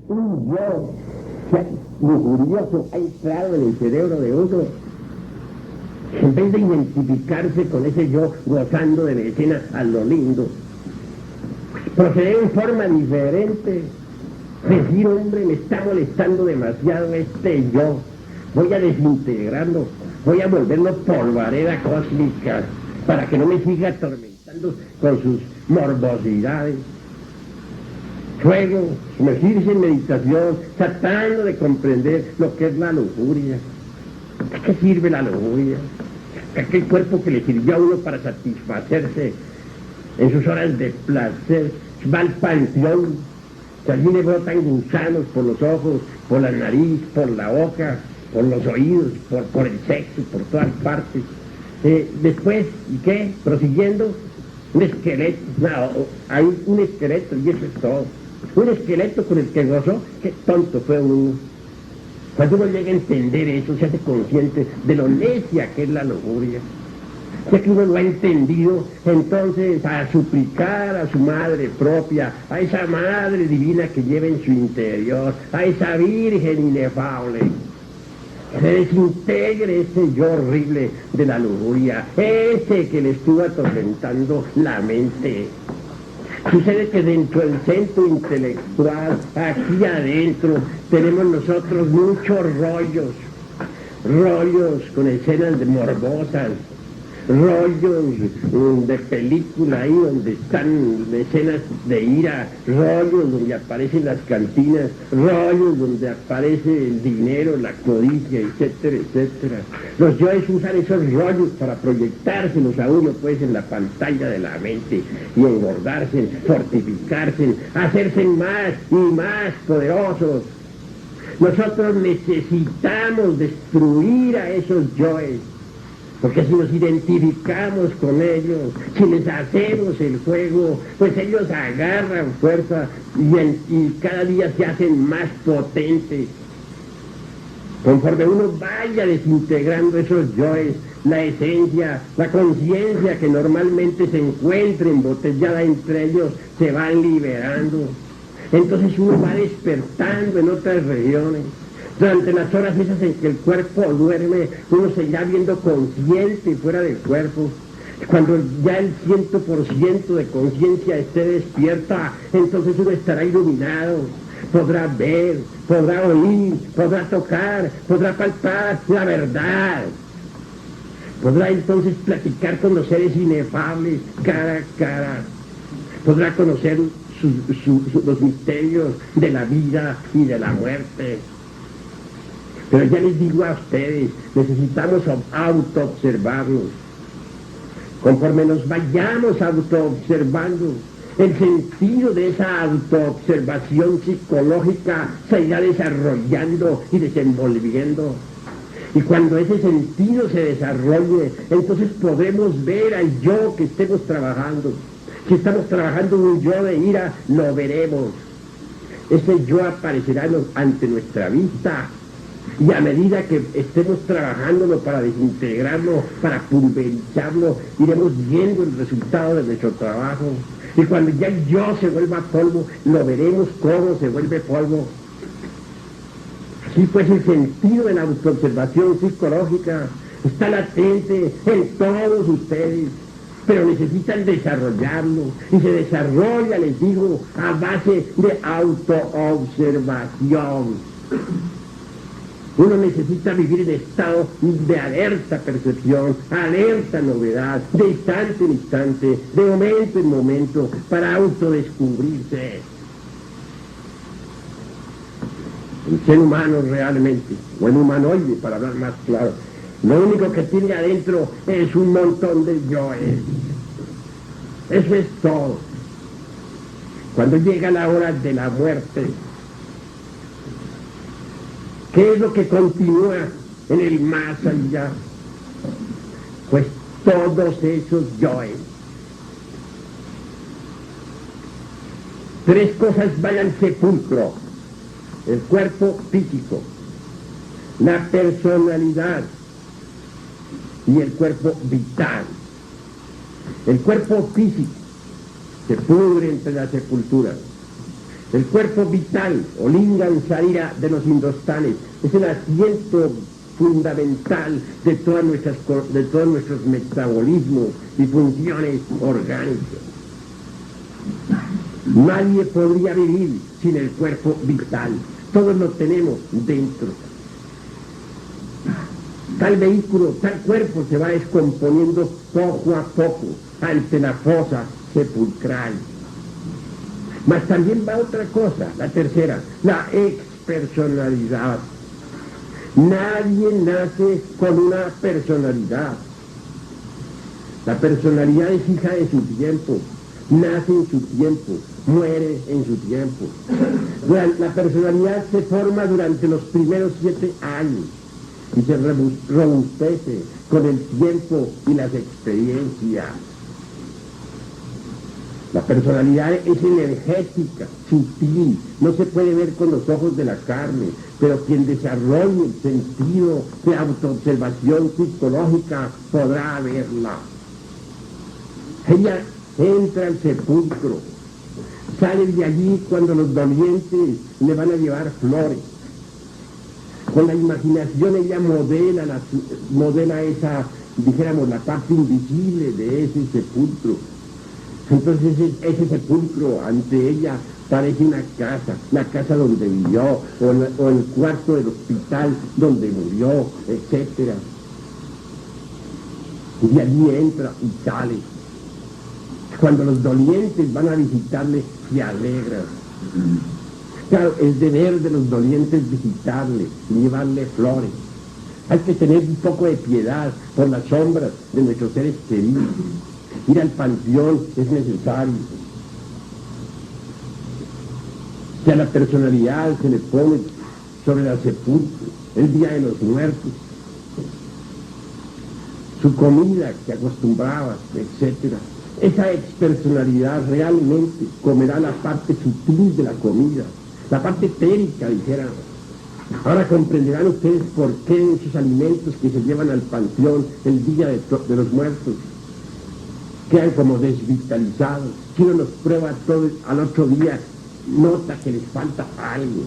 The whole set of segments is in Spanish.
un yo lujurioso ha entrado en el cerebro de uno, en vez de identificarse con ese yo gozando de la escena a lo lindo, proceder en forma diferente, decir, hombre, me está molestando demasiado este yo, voy a desintegrarlo, voy a volverlo polvareda cósmica, para que no me siga atormentando con sus morbosidades. Luego, sumergirse en meditación, tratando de comprender lo que es la lujuria. ¿A qué sirve la lujuria? Aquel cuerpo que le sirvió a uno para satisfacerse en sus horas de placer, va al panteón, que allí le brotan gusanos por los ojos, por la nariz, por la boca, por los oídos, por el sexo, por todas partes. Después, ¿y qué? Prosiguiendo, un esqueleto, no, hay un esqueleto y eso es todo. Un esqueleto con el que gozó, qué tonto fue uno. Cuando uno llega a entender eso, se hace consciente de lo necia que es la lujuria. Ya que uno lo ha entendido, entonces a suplicar a su madre propia, a esa madre divina que lleva en su interior, a esa virgen inefable, se desintegre ese yo horrible de la lujuria, ese que le estuvo atormentando la mente. Sucede que dentro del centro intelectual, aquí adentro, tenemos nosotros muchos rollos con escenas morbosas, rollos de película ahí donde están escenas de ira, rollos donde aparecen las cantinas, rollos donde aparece el dinero, la codicia, etcétera, etcétera. Los yoes usan esos rollos para proyectárselos a uno pues en la pantalla de la mente y engordarse, fortificarse, hacerse más y más poderosos. Nosotros necesitamos destruir a esos yoes, porque si nos identificamos con ellos, si les hacemos el juego, pues ellos agarran fuerza y cada día se hacen más potentes. Conforme uno vaya desintegrando esos yoes, la esencia, la conciencia que normalmente se encuentra embotellada entre ellos, se van liberando. Entonces uno va despertando en otras regiones. Durante las horas esas en que el cuerpo duerme, uno se irá viendo consciente fuera del cuerpo. Cuando ya el 100% de conciencia esté despierta, entonces uno estará iluminado. Podrá ver, podrá oír, podrá tocar, podrá palpar la verdad. Podrá entonces platicar con los seres inefables cara a cara. Podrá conocer los misterios de la vida y de la muerte. Pero ya les digo a ustedes, necesitamos autoobservarnos. Conforme nos vayamos autoobservando, el sentido de esa autoobservación psicológica se irá desarrollando y desenvolviendo. Y cuando ese sentido se desarrolle, entonces podremos ver al yo que estemos trabajando. Si estamos trabajando un yo de ira, lo veremos. Ese yo aparecerá ante nuestra vista. Y a medida que estemos trabajándolo para desintegrarlo, para pulverizarlo, iremos viendo el resultado de nuestro trabajo. Y cuando ya el yo se vuelva polvo, lo veremos cómo se vuelve polvo. Así pues, el sentido de la autoobservación psicológica está latente en todos ustedes, pero necesitan desarrollarlo. Y se desarrolla, les digo, a base de autoobservación. Uno necesita vivir en estado de alerta percepción, alerta novedad, de instante en instante, de momento en momento, para autodescubrirse. El ser humano realmente, o el humanoide, para hablar más claro, lo único que tiene adentro es un montón de yoes. Eso es todo. Cuando llega la hora de la muerte, ¿qué es lo que continúa en el más allá? Pues todos esos yoes. Tres cosas van al sepulcro: el cuerpo físico, la personalidad y el cuerpo vital. El cuerpo físico se pudre entre las sepulturas. El cuerpo vital, o lingam sharira de los indostanes, es el asiento fundamental de todos nuestros metabolismos y funciones orgánicas. Nadie podría vivir sin el cuerpo vital. Todos lo tenemos dentro. Tal vehículo, tal cuerpo se va descomponiendo poco a poco ante la fosa sepulcral. Mas también va otra cosa, la tercera, la expersonalidad. Nadie nace con una personalidad. La personalidad es hija de su tiempo, nace en su tiempo, muere en su tiempo. La personalidad se forma durante los primeros 7 años y se robustece con el tiempo y las experiencias. La personalidad es energética, sutil, no se puede ver con los ojos de la carne, pero quien desarrolle el sentido de autoobservación psicológica podrá verla. Ella entra al sepulcro, sale de allí cuando los dolientes le van a llevar flores. Con la imaginación ella modela esa, dijéramos, la parte invisible de ese sepulcro. Entonces ese sepulcro ante ella parece una casa, la casa donde vivió, o el cuarto del hospital donde murió, etc. Y allí entra y sale. Cuando los dolientes van a visitarle, se alegran. Claro, es deber de los dolientes visitarle y llevarle flores. Hay que tener un poco de piedad por las sombras de nuestros seres queridos. Ir al panteón es necesario. Que a la personalidad se le pone sobre la sepulcro, el día de los muertos, su comida que acostumbraba, etc. Esa expersonalidad realmente comerá la parte sutil de la comida, la parte etérica, dijera. Ahora comprenderán ustedes por qué esos alimentos que se llevan al panteón el día de los muertos quedan como desvitalizados. Si uno los prueba todo al otro día, nota que les falta algo.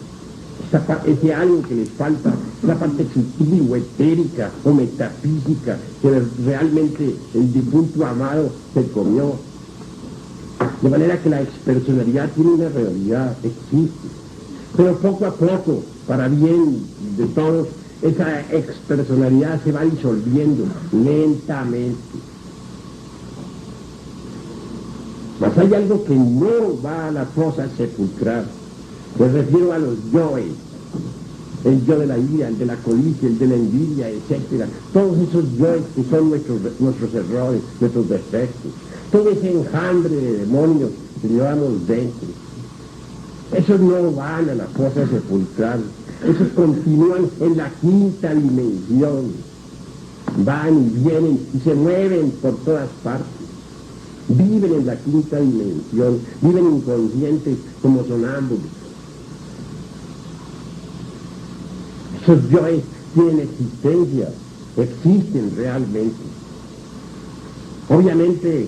Ese algo que les falta, la parte sutil o etérica o metafísica que realmente el difunto amado se comió. De manera que la expersonalidad tiene una realidad, existe. Pero poco a poco, para bien de todos, esa expersonalidad se va disolviendo lentamente. Mas hay algo que no va a la fosa sepulcral. Me refiero a los yoes, el yo de la ira, el de la codicia, el de la envidia, etc. Todos esos yoes que son nuestros errores, nuestros defectos, todo ese enjambre de demonios que llevamos dentro. Esos no van a la fosa sepulcral, esos continúan en la quinta dimensión, van y vienen y se mueven por todas partes. Viven en la quinta dimensión, viven inconscientes como sonámbulos. Esos yoes tienen existencia, existen realmente. Obviamente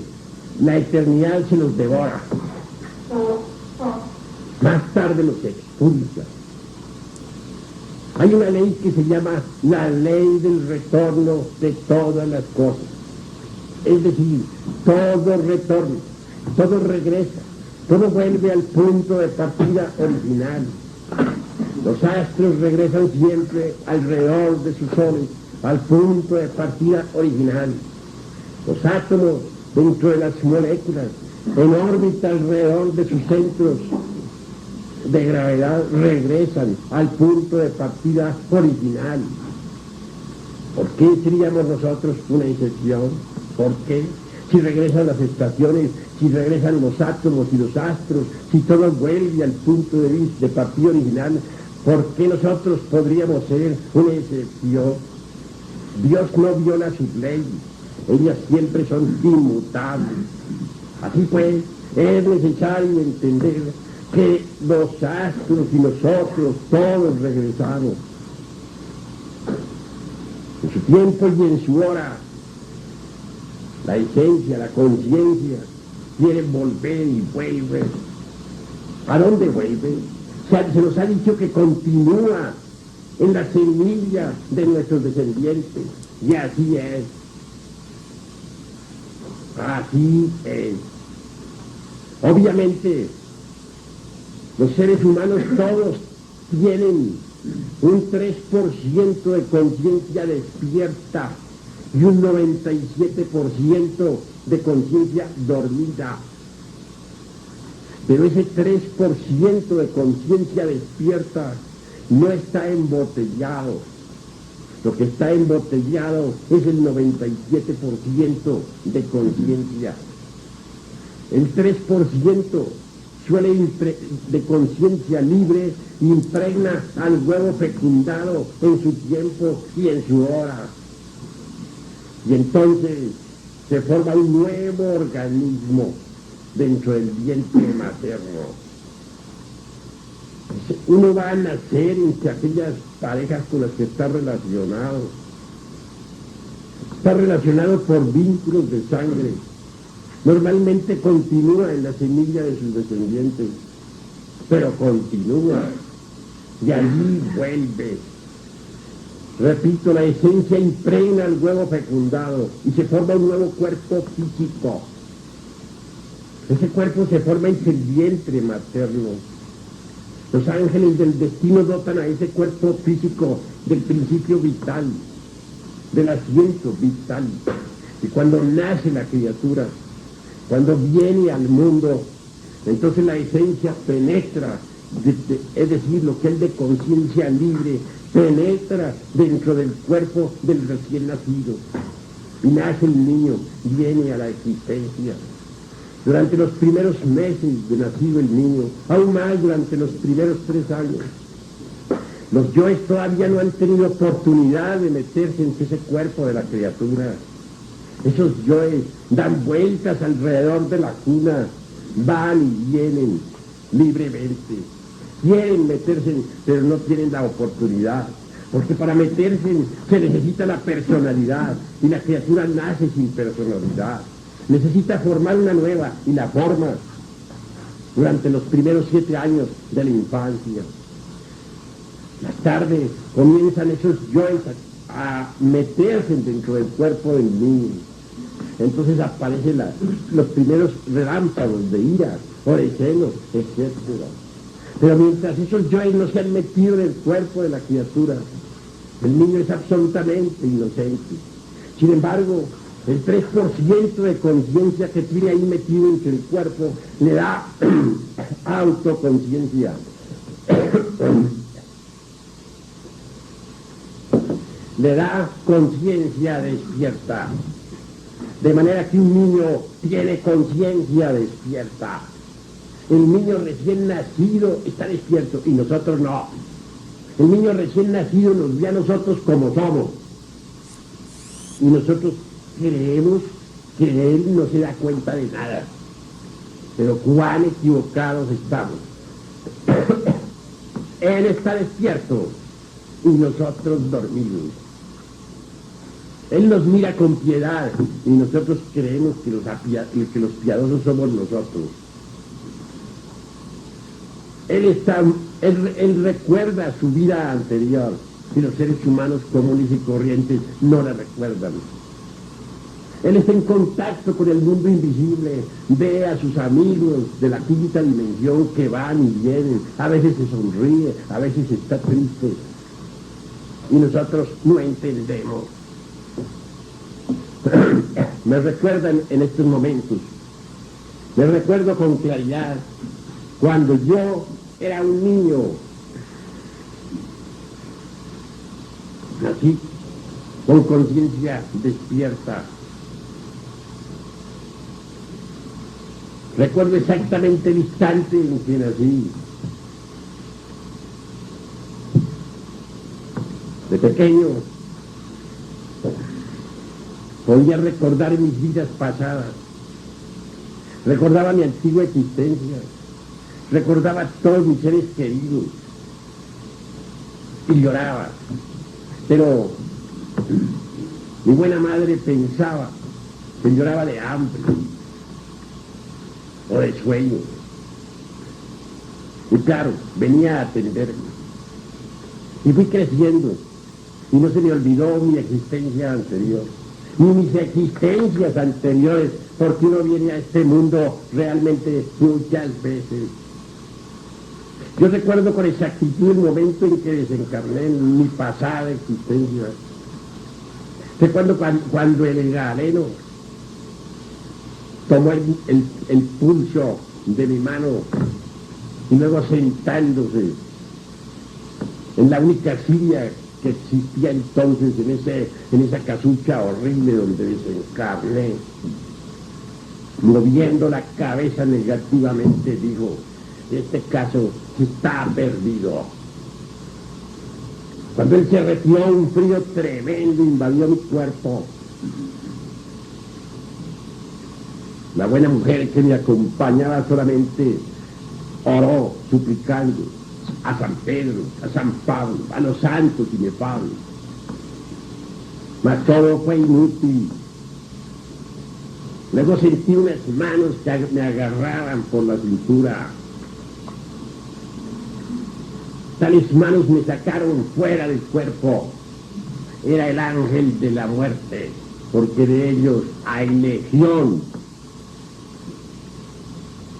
la eternidad se los devora, más tarde los expulsa. Hay una ley que se llama la ley del retorno de todas las cosas. Es decir, todo retorna, todo regresa, todo vuelve al punto de partida original. Los astros regresan siempre alrededor de sus soles, al punto de partida original. Los átomos dentro de las moléculas, en órbita alrededor de sus centros de gravedad, regresan al punto de partida original. ¿Por qué seríamos nosotros una excepción? ¿Por qué? Si regresan las estaciones, si regresan los átomos y los astros, si todo vuelve al punto de partida original, ¿por qué nosotros podríamos ser una excepción? Dios no viola sus leyes, ellas siempre son inmutables. Así pues, es necesario entender que los astros y nosotros todos regresamos. En su tiempo y en su hora, la esencia, la conciencia, quiere volver y vuelve. ¿A dónde vuelve? Se nos ha dicho que continúa en la semilla de nuestros descendientes. Y así es. Así es. Obviamente, los seres humanos todos tienen un 3% de conciencia despierta y un 97% de conciencia dormida. Pero ese 3% de conciencia despierta no está embotellado. Lo que está embotellado es el 97% de conciencia. El 3% de conciencia libre impregna al huevo fecundado en su tiempo y en su hora. Y entonces se forma un nuevo organismo dentro del vientre materno. Uno va a nacer entre aquellas parejas con las que está relacionado. Está relacionado por vínculos de sangre. Normalmente continúa en la semilla de sus descendientes, pero continúa y allí vuelve. Repito, la esencia impregna al huevo fecundado y se forma un nuevo cuerpo físico. Ese cuerpo se forma en el vientre materno. Los ángeles del destino dotan a ese cuerpo físico del principio vital, del asiento vital. Y cuando nace la criatura, cuando viene al mundo, entonces la esencia penetra, es decir, lo que es de conciencia libre, penetra dentro del cuerpo del recién nacido. Y nace el niño, viene a la existencia. Durante los primeros meses de nacido el niño, aún más durante los primeros 3 años, los yoes todavía no han tenido oportunidad de meterse en ese cuerpo de la criatura. Esos yoes dan vueltas alrededor de la cuna, van y vienen libremente. Quieren meterse, pero no tienen la oportunidad, porque para meterse se necesita la personalidad, y la criatura nace sin personalidad. Necesita formar una nueva, y la forma durante los primeros 7 años de la infancia. Más tarde comienzan esos yoes a meterse dentro del cuerpo del niño. Entonces aparecen los primeros relámpagos de ira o de celos, etc. Pero mientras esos yoes no se han metido en el cuerpo de la criatura, el niño es absolutamente inocente. Sin embargo, el 3% de conciencia que tiene ahí metido en el cuerpo le da autoconciencia. Le da conciencia despierta. De manera que un niño tiene conciencia despierta. El niño recién nacido está despierto y nosotros no. El niño recién nacido nos ve a nosotros como somos. Y nosotros creemos que él no se da cuenta de nada. Pero cuán equivocados estamos. Él está despierto y nosotros dormidos. Él nos mira con piedad y nosotros creemos que los piadosos somos nosotros. Él recuerda su vida anterior y los seres humanos comunes y corrientes no la recuerdan. Él está en contacto con el mundo invisible, ve a sus amigos de la quinta dimensión que van y vienen, a veces se sonríe, a veces está triste y nosotros no entendemos. Me recuerdan en estos momentos, me recuerdo con claridad cuando yo era un niño, nací con conciencia despierta. Recuerdo exactamente el instante en que nací. De pequeño podía recordar mis vidas pasadas, recordaba mi antigua existencia, recordaba a todos mis seres queridos y lloraba. Pero mi buena madre pensaba que lloraba de hambre o de sueño. Y claro, venía a atenderme. Y fui creciendo. Y no se me olvidó mi existencia anterior, ni mis existencias anteriores, porque uno viene a este mundo realmente muchas veces. Yo recuerdo con exactitud el momento en que desencarné en mi pasada existencia. Recuerdo cuando el galeno tomó el pulso de mi mano y luego sentándose en la única silla que existía entonces en esa casucha horrible donde desencarné, moviendo la cabeza negativamente, dijo: este caso está perdido. Cuando él se retiró, un frío tremendo invadió mi cuerpo. La buena mujer que me acompañaba solamente oró suplicando a San Pedro, a San Pablo, a los santos inefables. Mas todo fue inútil. Luego sentí unas manos que me agarraban por la cintura. Tales manos me sacaron fuera del cuerpo. Era el ángel de la muerte, porque de ellos hay legión.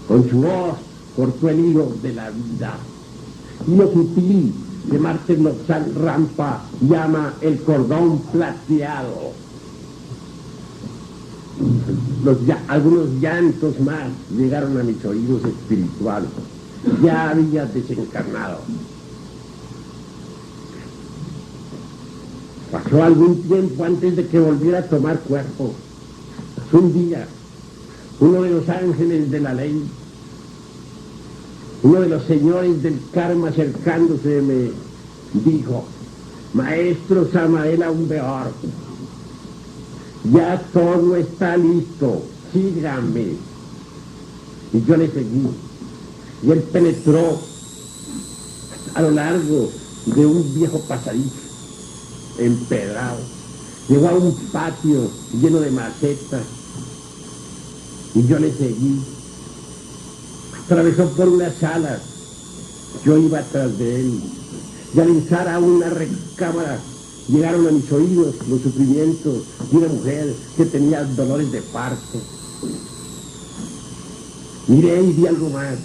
Con su voz cortó el hilo de la vida. Y lo sutil que Martín Lozán Rampa llama el cordón plateado. Algunos llantos más llegaron a mis oídos espirituales. Ya había desencarnado. Pasó algún tiempo antes de que volviera a tomar cuerpo. Un día, uno de los ángeles de la ley, uno de los señores del karma acercándose me dijo: maestro Samael Aumbeor, ya todo está listo, sígame. Y yo le seguí. Y él penetró a lo largo de un viejo pasadizo empedrado. Llegó a un patio lleno de macetas. Y yo le seguí. Atravesó por unas salas. Yo iba atrás de él. Y al entrar a una recámara, llegaron a mis oídos los sufrimientos de una mujer que tenía dolores de parto. Miré y vi algo más.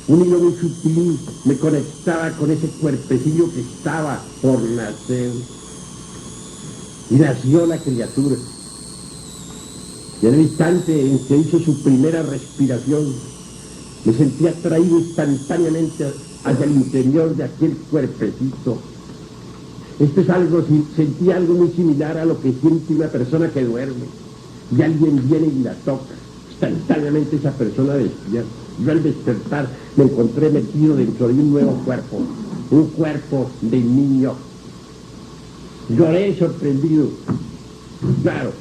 Un hilo muy sutil me conectaba con ese cuerpecillo que estaba por nacer. Y nació la criatura. Y en el instante en que hizo su primera respiración, me sentí atraído instantáneamente hacia el interior de aquel cuerpecito. Esto es algo, sentí algo muy similar a lo que siente una persona que duerme. Y alguien viene y la toca. Instantáneamente esa persona despierta. Yo al despertar me encontré metido dentro de un nuevo cuerpo. Un cuerpo de niño. Lloré sorprendido. Claro,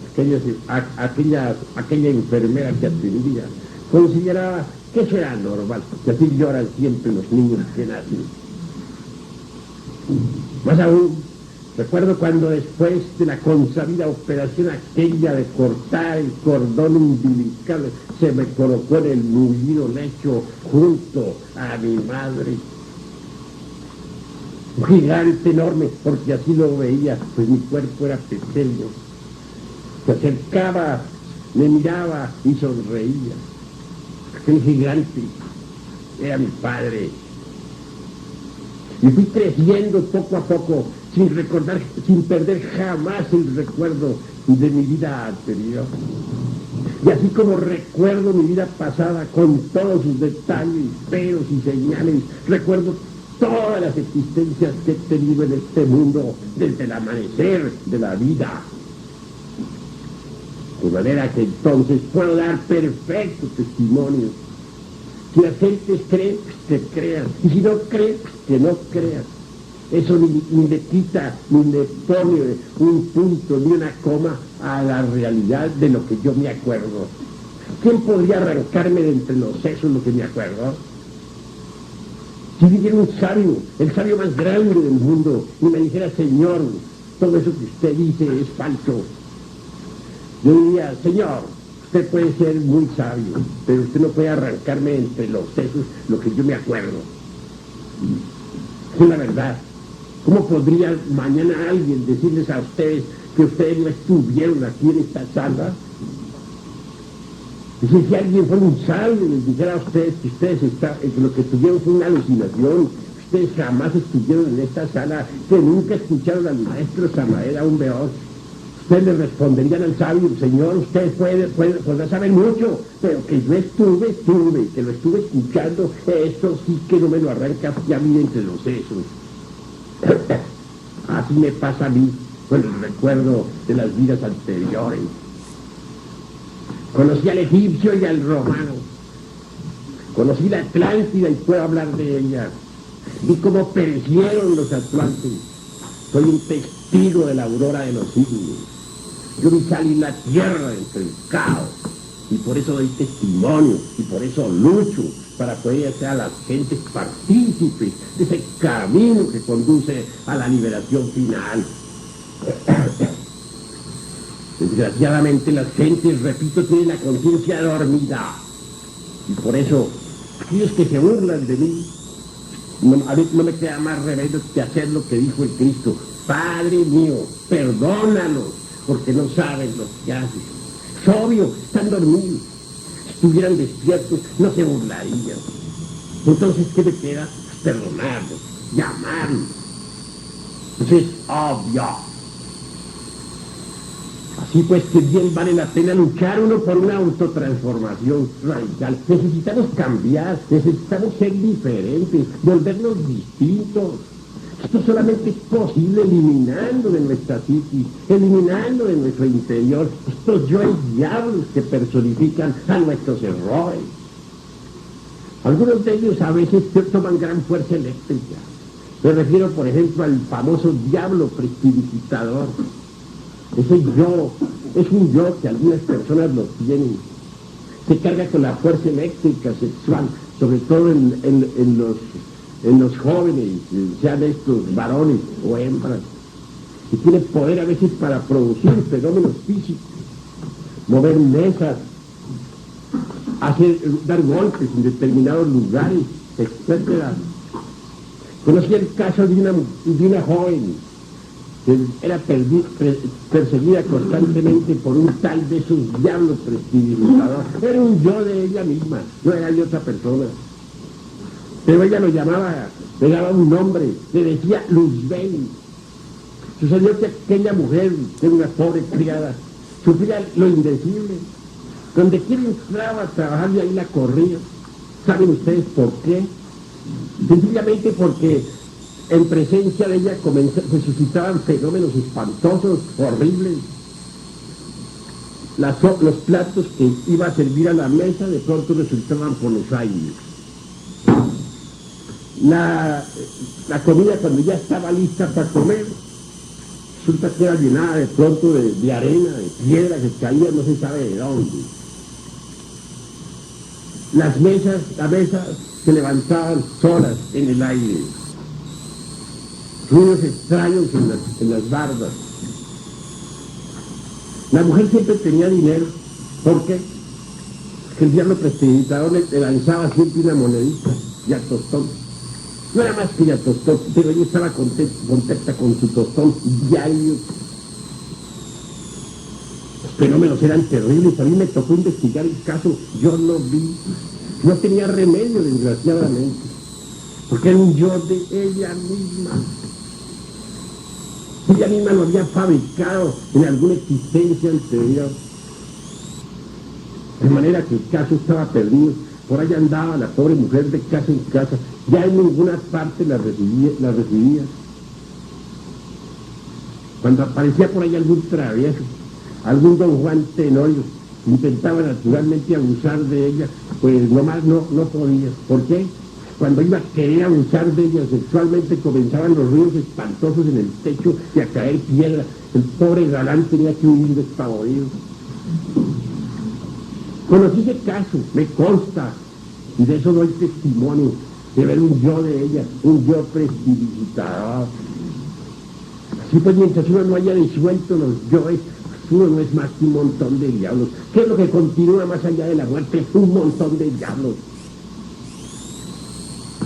aquella enfermera que atendía consideraba que eso era normal, que así lloran siempre los niños que nacen. Más aún, recuerdo cuando después de la consabida operación aquella de cortar el cordón umbilical, se me colocó en el mullido lecho junto a mi madre. Un gigante enorme, porque así lo veía, pues mi cuerpo era pequeño. Se acercaba, me miraba y sonreía. Aquel gigante era mi padre. Y fui creciendo poco a poco, sin perder jamás el recuerdo de mi vida anterior. Y así como recuerdo mi vida pasada con todos sus detalles, peros y señales, recuerdo todas las existencias que he tenido en este mundo desde el amanecer de la vida. De manera que entonces puedo dar perfecto testimonio. Si las gentes creen, que crean. Y si no creen, que no crean. Eso ni le quita, ni le pone un punto, ni una coma a la realidad de lo que yo me acuerdo. ¿Quién podría arrancarme de entre los sesos lo que me acuerdo? Si viniera un sabio, el sabio más grande del mundo, y me dijera: señor, todo eso que usted dice es falso, yo diría: señor, usted puede ser muy sabio, pero usted no puede arrancarme entre los sesos lo que yo me acuerdo. Es la verdad. ¿Cómo podría mañana alguien decirles a ustedes que ustedes no estuvieron aquí en esta sala? Es decir, si alguien fuera un sabio y les dijera a ustedes que que lo que tuvieron fue una alucinación, ustedes jamás estuvieron en esta sala, que nunca escucharon al maestro Samael aún Beos, ustedes le responderían al sabio: Señor, usted podrá saber mucho, pero que yo estuve, que lo estuve escuchando, eso sí que no me lo arranca ya bien entre los sesos. Así me pasa a mí con el recuerdo de las vidas anteriores. Conocí al egipcio y al romano, conocí la Atlántida y puedo hablar de ella, vi cómo perecieron los atlantes. Soy un testigo de la aurora de los siglos. Yo vi salir la tierra entre el caos, y por eso doy testimonio, y por eso lucho, para poder hacer a las gentes partícipes de ese camino que conduce a la liberación final. Desgraciadamente las gentes, repito, tienen la conciencia dormida, y por eso aquellos que se burlan de mí, a mí no me queda más remedio que hacer lo que dijo el Cristo: Padre mío, perdónalos, porque no saben lo que hacen. Es obvio, están dormidos. Si estuvieran despiertos, no se burlarían. Entonces, ¿qué me queda? Perdonarlos, llamarlos. Eso es obvio. Así pues, que bien vale la pena luchar uno por una autotransformación radical. Necesitamos cambiar, necesitamos ser diferentes, volvernos distintos. Esto solamente es posible eliminando de nuestra psiquis, eliminando de nuestro interior estos yoes diablos que personifican a nuestros errores. Algunos de ellos a veces toman gran fuerza eléctrica. Me refiero, por ejemplo, al famoso diablo prestidigitador. Ese yo es un yo que algunas personas lo tienen. Se carga con la fuerza eléctrica sexual, sobre todo en los jóvenes, sean estos varones o hembras, y tiene poder a veces para producir fenómenos físicos, mover mesas, dar golpes en determinados lugares, etc. Conocí el caso de una joven que era perseguida constantemente por un tal de esos diablos prestidigitadores. Era un yo de ella misma, no era de otra persona. Pero ella lo llamaba, le daba un nombre, le decía Luzbel. Sucedió que aquella mujer, que era una pobre criada, sufría lo indecible. Donde quiera entraba a trabajar y ahí la corría. ¿Saben ustedes por qué? Sencillamente porque en presencia de ella se suscitaban fenómenos espantosos, horribles. Los platos que iba a servir a la mesa de pronto resultaban por los aires. La comida, cuando ya estaba lista para comer, resulta que era llenada de pronto de arena, de piedra que caía no se sabe de dónde. Las mesas se levantaban solas en el aire. Ruidos extraños en las bardas. La mujer siempre tenía dinero. ¿Por qué? Porque el diablo prestidigitador le lanzaba siempre una monedita y a tostón. No era más que ya tostón, pero ella estaba contenta con su tostón diario. Los fenómenos eran terribles. A mí me tocó investigar el caso. Yo lo vi. No tenía remedio, desgraciadamente, porque era un yo de ella misma. Ella misma lo había fabricado en alguna existencia anterior. De manera que el caso estaba perdido. Por allá andaba la pobre mujer de casa en casa. Ya en ninguna parte la recibía. Cuando aparecía por ahí algún travieso, algún don Juan Tenorio, intentaba naturalmente abusar de ella, pues nomás no podía. ¿Por qué? Cuando iba a querer abusar de ella sexualmente, comenzaban los ruidos espantosos en el techo y a caer piedra. El pobre galán tenía que huir despavorido. Conocí ese caso, me consta, y de eso doy testimonio, de ver un yo de ella, un yo prestidigitador. Así pues, mientras uno no haya disuelto los yoes, uno no es más que un montón de diablos. ¿Qué es lo que continúa más allá de la muerte? Un montón de diablos.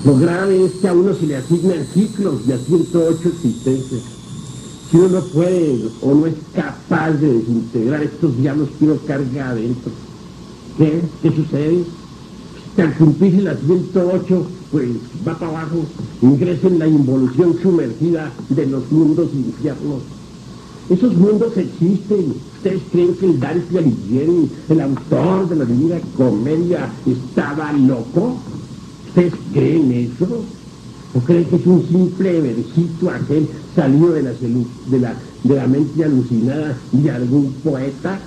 Lo grave es que a uno se le asignan ciclos de a 108 existencias. Si uno no puede o no es capaz de desintegrar estos diablos que uno carga adentro, ¿qué sucede? Que al cumplirse las 108, pues va para abajo, ingresa en la involución sumergida de los mundos infiernos. Esos mundos existen. ¿Ustedes creen que el Dante Alighieri, el autor de la Divina Comedia, estaba loco? ¿Ustedes creen eso? ¿O creen que es un simple versito aquel salido de la mente alucinada de algún poeta?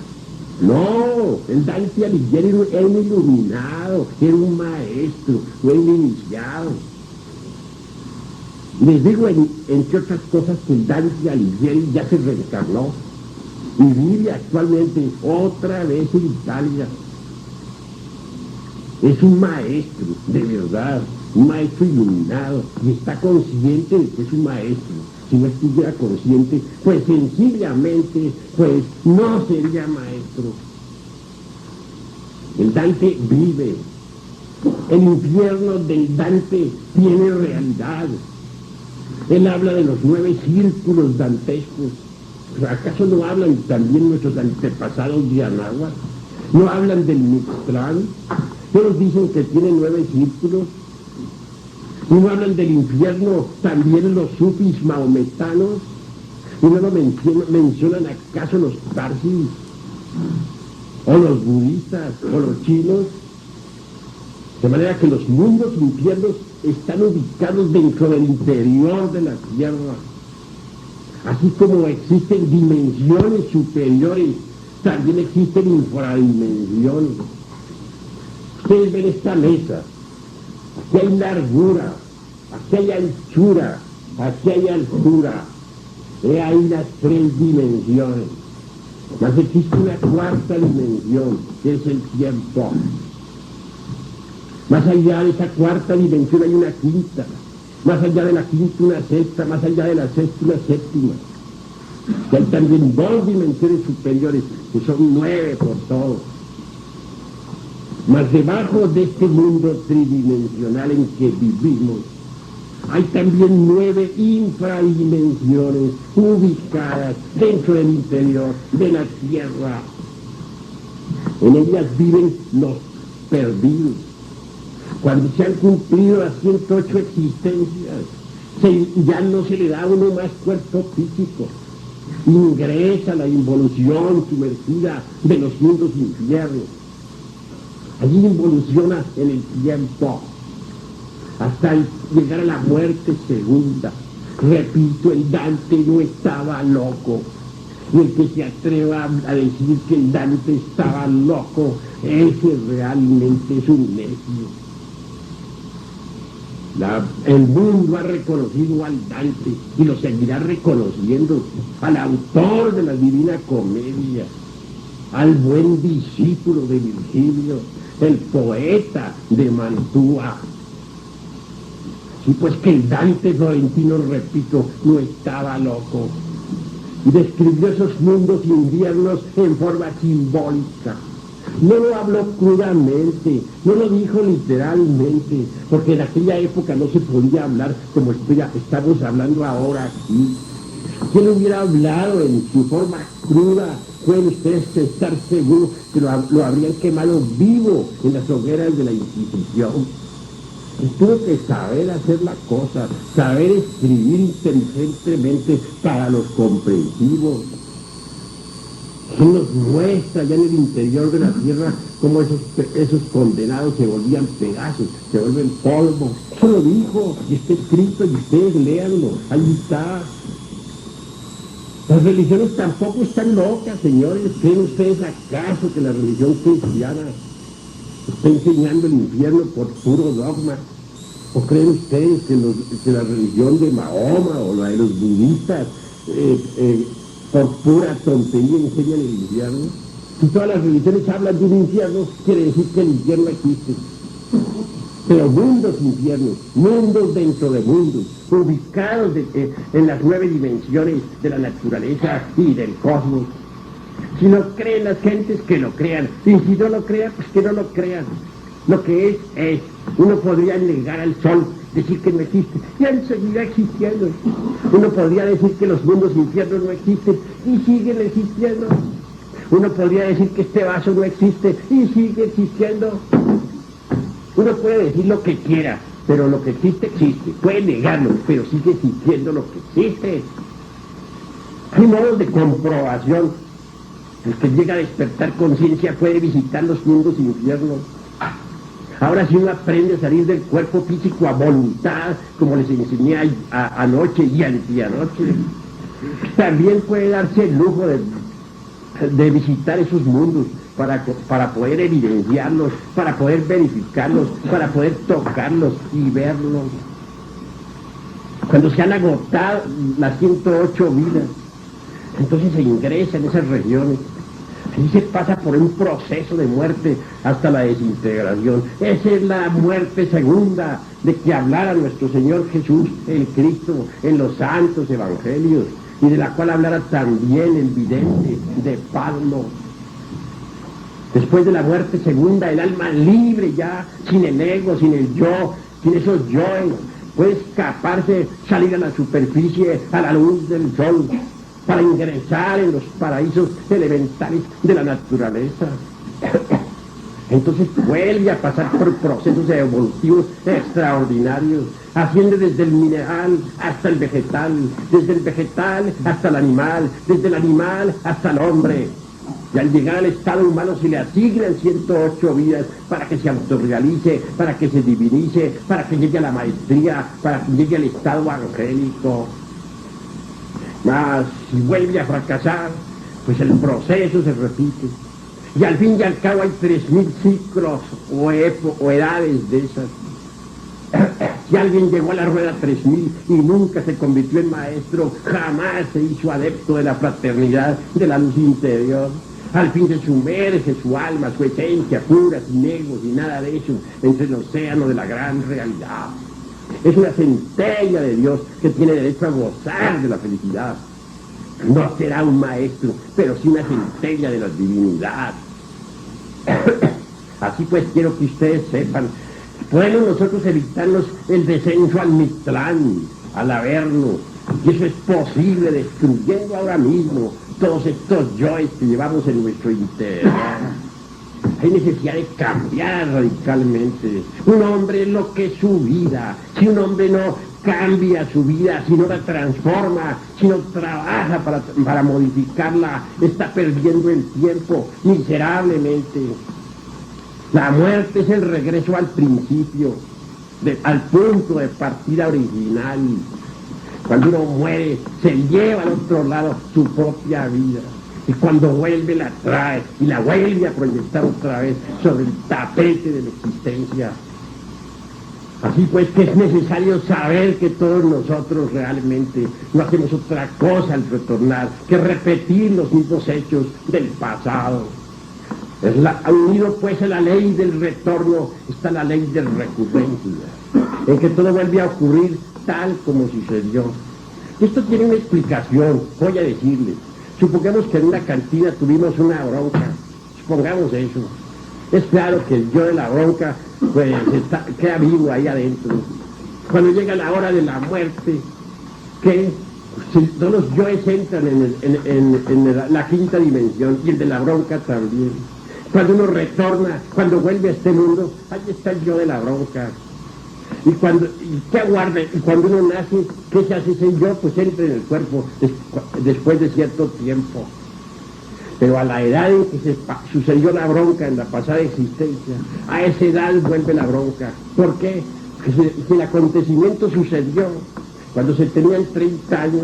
No, el Dante Alighieri era un iluminado, era un maestro, fue un iniciado. Les digo, entre otras cosas, que el Dante Alighieri ya se reencarnó y vive actualmente otra vez en Italia. Es un maestro, de verdad, un maestro iluminado, y está consciente de que es un maestro. Si no estuviera consciente, pues sencillamente, pues no sería maestro. El Dante vive. El infierno del Dante tiene realidad. Él habla de los 9 círculos dantescos. ¿Acaso no hablan también nuestros antepasados de Anáhuac? ¿No hablan del Mictlán? Todos dicen que tiene 9 círculos. ¿Y no hablan del infierno también los sufis mahometanos? ¿Y no lo mencionan acaso los parsis? ¿O los budistas? ¿O los chinos? De manera que los mundos infiernos están ubicados dentro del interior de la tierra. Así como existen dimensiones superiores, también existen infradimensiones. Ustedes ven esta mesa. Aquí hay largura, aquí hay anchura, aquí hay altura. He ahí las 3 dimensiones. Mas existe una 4ª dimensión, que es el tiempo. Más allá de esa 4ª dimensión hay una 5ª. Más allá de la 5ª una 6ª, más allá de la 6ª una 7ª. Y hay también 2 dimensiones superiores, que son 9 por todo. Mas debajo de este mundo tridimensional en que vivimos, hay también 9 infradimensiones ubicadas dentro del interior de la tierra. En ellas viven los perdidos. Cuando se han cumplido las 108 existencias, ya no se le da a uno más cuerpo físico. Ingresa la involución sumergida de los mundos infiernos. Allí involuciona en el tiempo, hasta llegar a la muerte segunda. Repito, el Dante no estaba loco. Y el que se atreva a decir que el Dante estaba loco, ese realmente es un necio. El mundo ha reconocido al Dante y lo seguirá reconociendo, al autor de la Divina Comedia, al buen discípulo de Virgilio, el poeta de Mantua. Sí, pues que el Dante florentino, repito, no estaba loco. Y describió esos mundos infiernos en forma simbólica. No lo habló crudamente, no lo dijo literalmente, porque en aquella época no se podía hablar como estamos hablando ahora aquí. ¿Quién hubiera hablado en su forma cruda? Pueden ustedes estar seguros que lo habrían quemado vivo en las hogueras de la Inquisición. Y tuvo que saber hacer la cosa, saber escribir inteligentemente para los comprensivos. Él nos muestra ya en el interior de la tierra cómo esos condenados se volvían pedazos, se vuelven polvo. Eso lo dijo, y está escrito, y ustedes léanlo, ahí está. Las religiones tampoco están locas, señores. ¿Creen ustedes acaso que la religión cristiana está enseñando el infierno por puro dogma? ¿O creen ustedes que la religión de Mahoma o la de los budistas por pura tontería enseñan el infierno? Si todas las religiones hablan de un infierno, quiere decir que el infierno existe. Pero mundos infiernos, mundos dentro de mundos, ubicados en las 9 dimensiones de la naturaleza y del cosmos. Si no creen las gentes, que lo crean. Y si no lo crean, pues que no lo crean. Lo que es. Uno podría negar al sol decir que no existe, y han seguido existiendo. Uno podría decir que los mundos infiernos no existen, y siguen existiendo. Uno podría decir que este vaso no existe, y sigue existiendo. Uno puede decir lo que quiera, pero lo que existe, existe. Puede negarlo, pero sigue existiendo lo que existe. Hay modos de comprobación. El que llega a despertar conciencia puede visitar los mundos infiernos. Ahora si uno aprende a salir del cuerpo físico a voluntad, como les enseñé anoche y anteanoche, también puede darse el lujo de visitar esos mundos para poder evidenciarlos, para poder verificarlos, para poder tocarlos y verlos. Cuando se han agotado las 108 vidas, entonces se ingresa en esas regiones. Ahí se pasa por un proceso de muerte hasta la desintegración. Esa es la muerte segunda de que hablara nuestro Señor Jesús, el Cristo, en los santos evangelios, y de la cual hablara también el vidente de Pablo. Después de la muerte segunda, el alma libre ya, sin el ego, sin el yo, sin esos yoes, puede escaparse, salir a la superficie, a la luz del sol, para ingresar en los paraísos elementales de la naturaleza. Entonces vuelve a pasar por procesos evolutivos extraordinarios, asciende desde el mineral hasta el vegetal, desde el vegetal hasta el animal, desde el animal hasta el hombre. Y al llegar al estado humano se le asignan 108 vidas para que se autorrealice, para que se divinice, para que llegue a la maestría, para que llegue al estado angélico. Mas si vuelve a fracasar, pues el proceso se repite. Y al fin y al cabo hay 3000 ciclos o edades de esas. Si alguien llegó a la rueda 3000 y nunca se convirtió en maestro, jamás se hizo adepto de la fraternidad de la luz interior. Al fin se sumerge su alma, su esencia pura, sin ego, sin nada de eso, entre el océano de la gran realidad. Es una centella de Dios que tiene derecho a gozar de la felicidad. No será un maestro, pero sí una centella de la divinidad. Así pues quiero que ustedes sepan, podemos nosotros evitarnos el descenso al Mictlán, al Averno, y eso es posible destruyendo ahora mismo todos estos yoes que llevamos en nuestro interior. Hay necesidad de cambiar radicalmente. Un hombre es lo que es su vida. Si un hombre no cambia su vida, si no la transforma, si no trabaja para modificarla, está perdiendo el tiempo miserablemente. La muerte es el regreso al principio, al punto de partida original. Cuando uno muere, se lleva al otro lado su propia vida. Y cuando vuelve la trae y la vuelve a proyectar otra vez sobre el tapete de la existencia. Así pues que es necesario saber que todos nosotros realmente no hacemos otra cosa al retornar que repetir los mismos hechos del pasado. Unido pues a la ley del retorno está la ley de recurrencia, en que todo vuelve a ocurrir tal como sucedió. Esto tiene una explicación, voy a decirles. Supongamos que en una cantina tuvimos una bronca, supongamos eso. Es claro que el yo de la bronca pues queda vivo ahí adentro. Cuando llega la hora de la muerte, que si todos los yoes entran en la quinta dimensión, y el de la bronca también. Cuando uno retorna, cuando vuelve a este mundo, ahí está el yo de la bronca. Y ¿qué aguarda? Y cuando uno nace, ¿qué se hace ese yo? Pues entra en el cuerpo después de cierto tiempo. Pero a la edad en que sucedió la bronca en la pasada existencia, a esa edad vuelve la bronca. ¿Por qué? Porque si el acontecimiento sucedió cuando se tenían 30 años,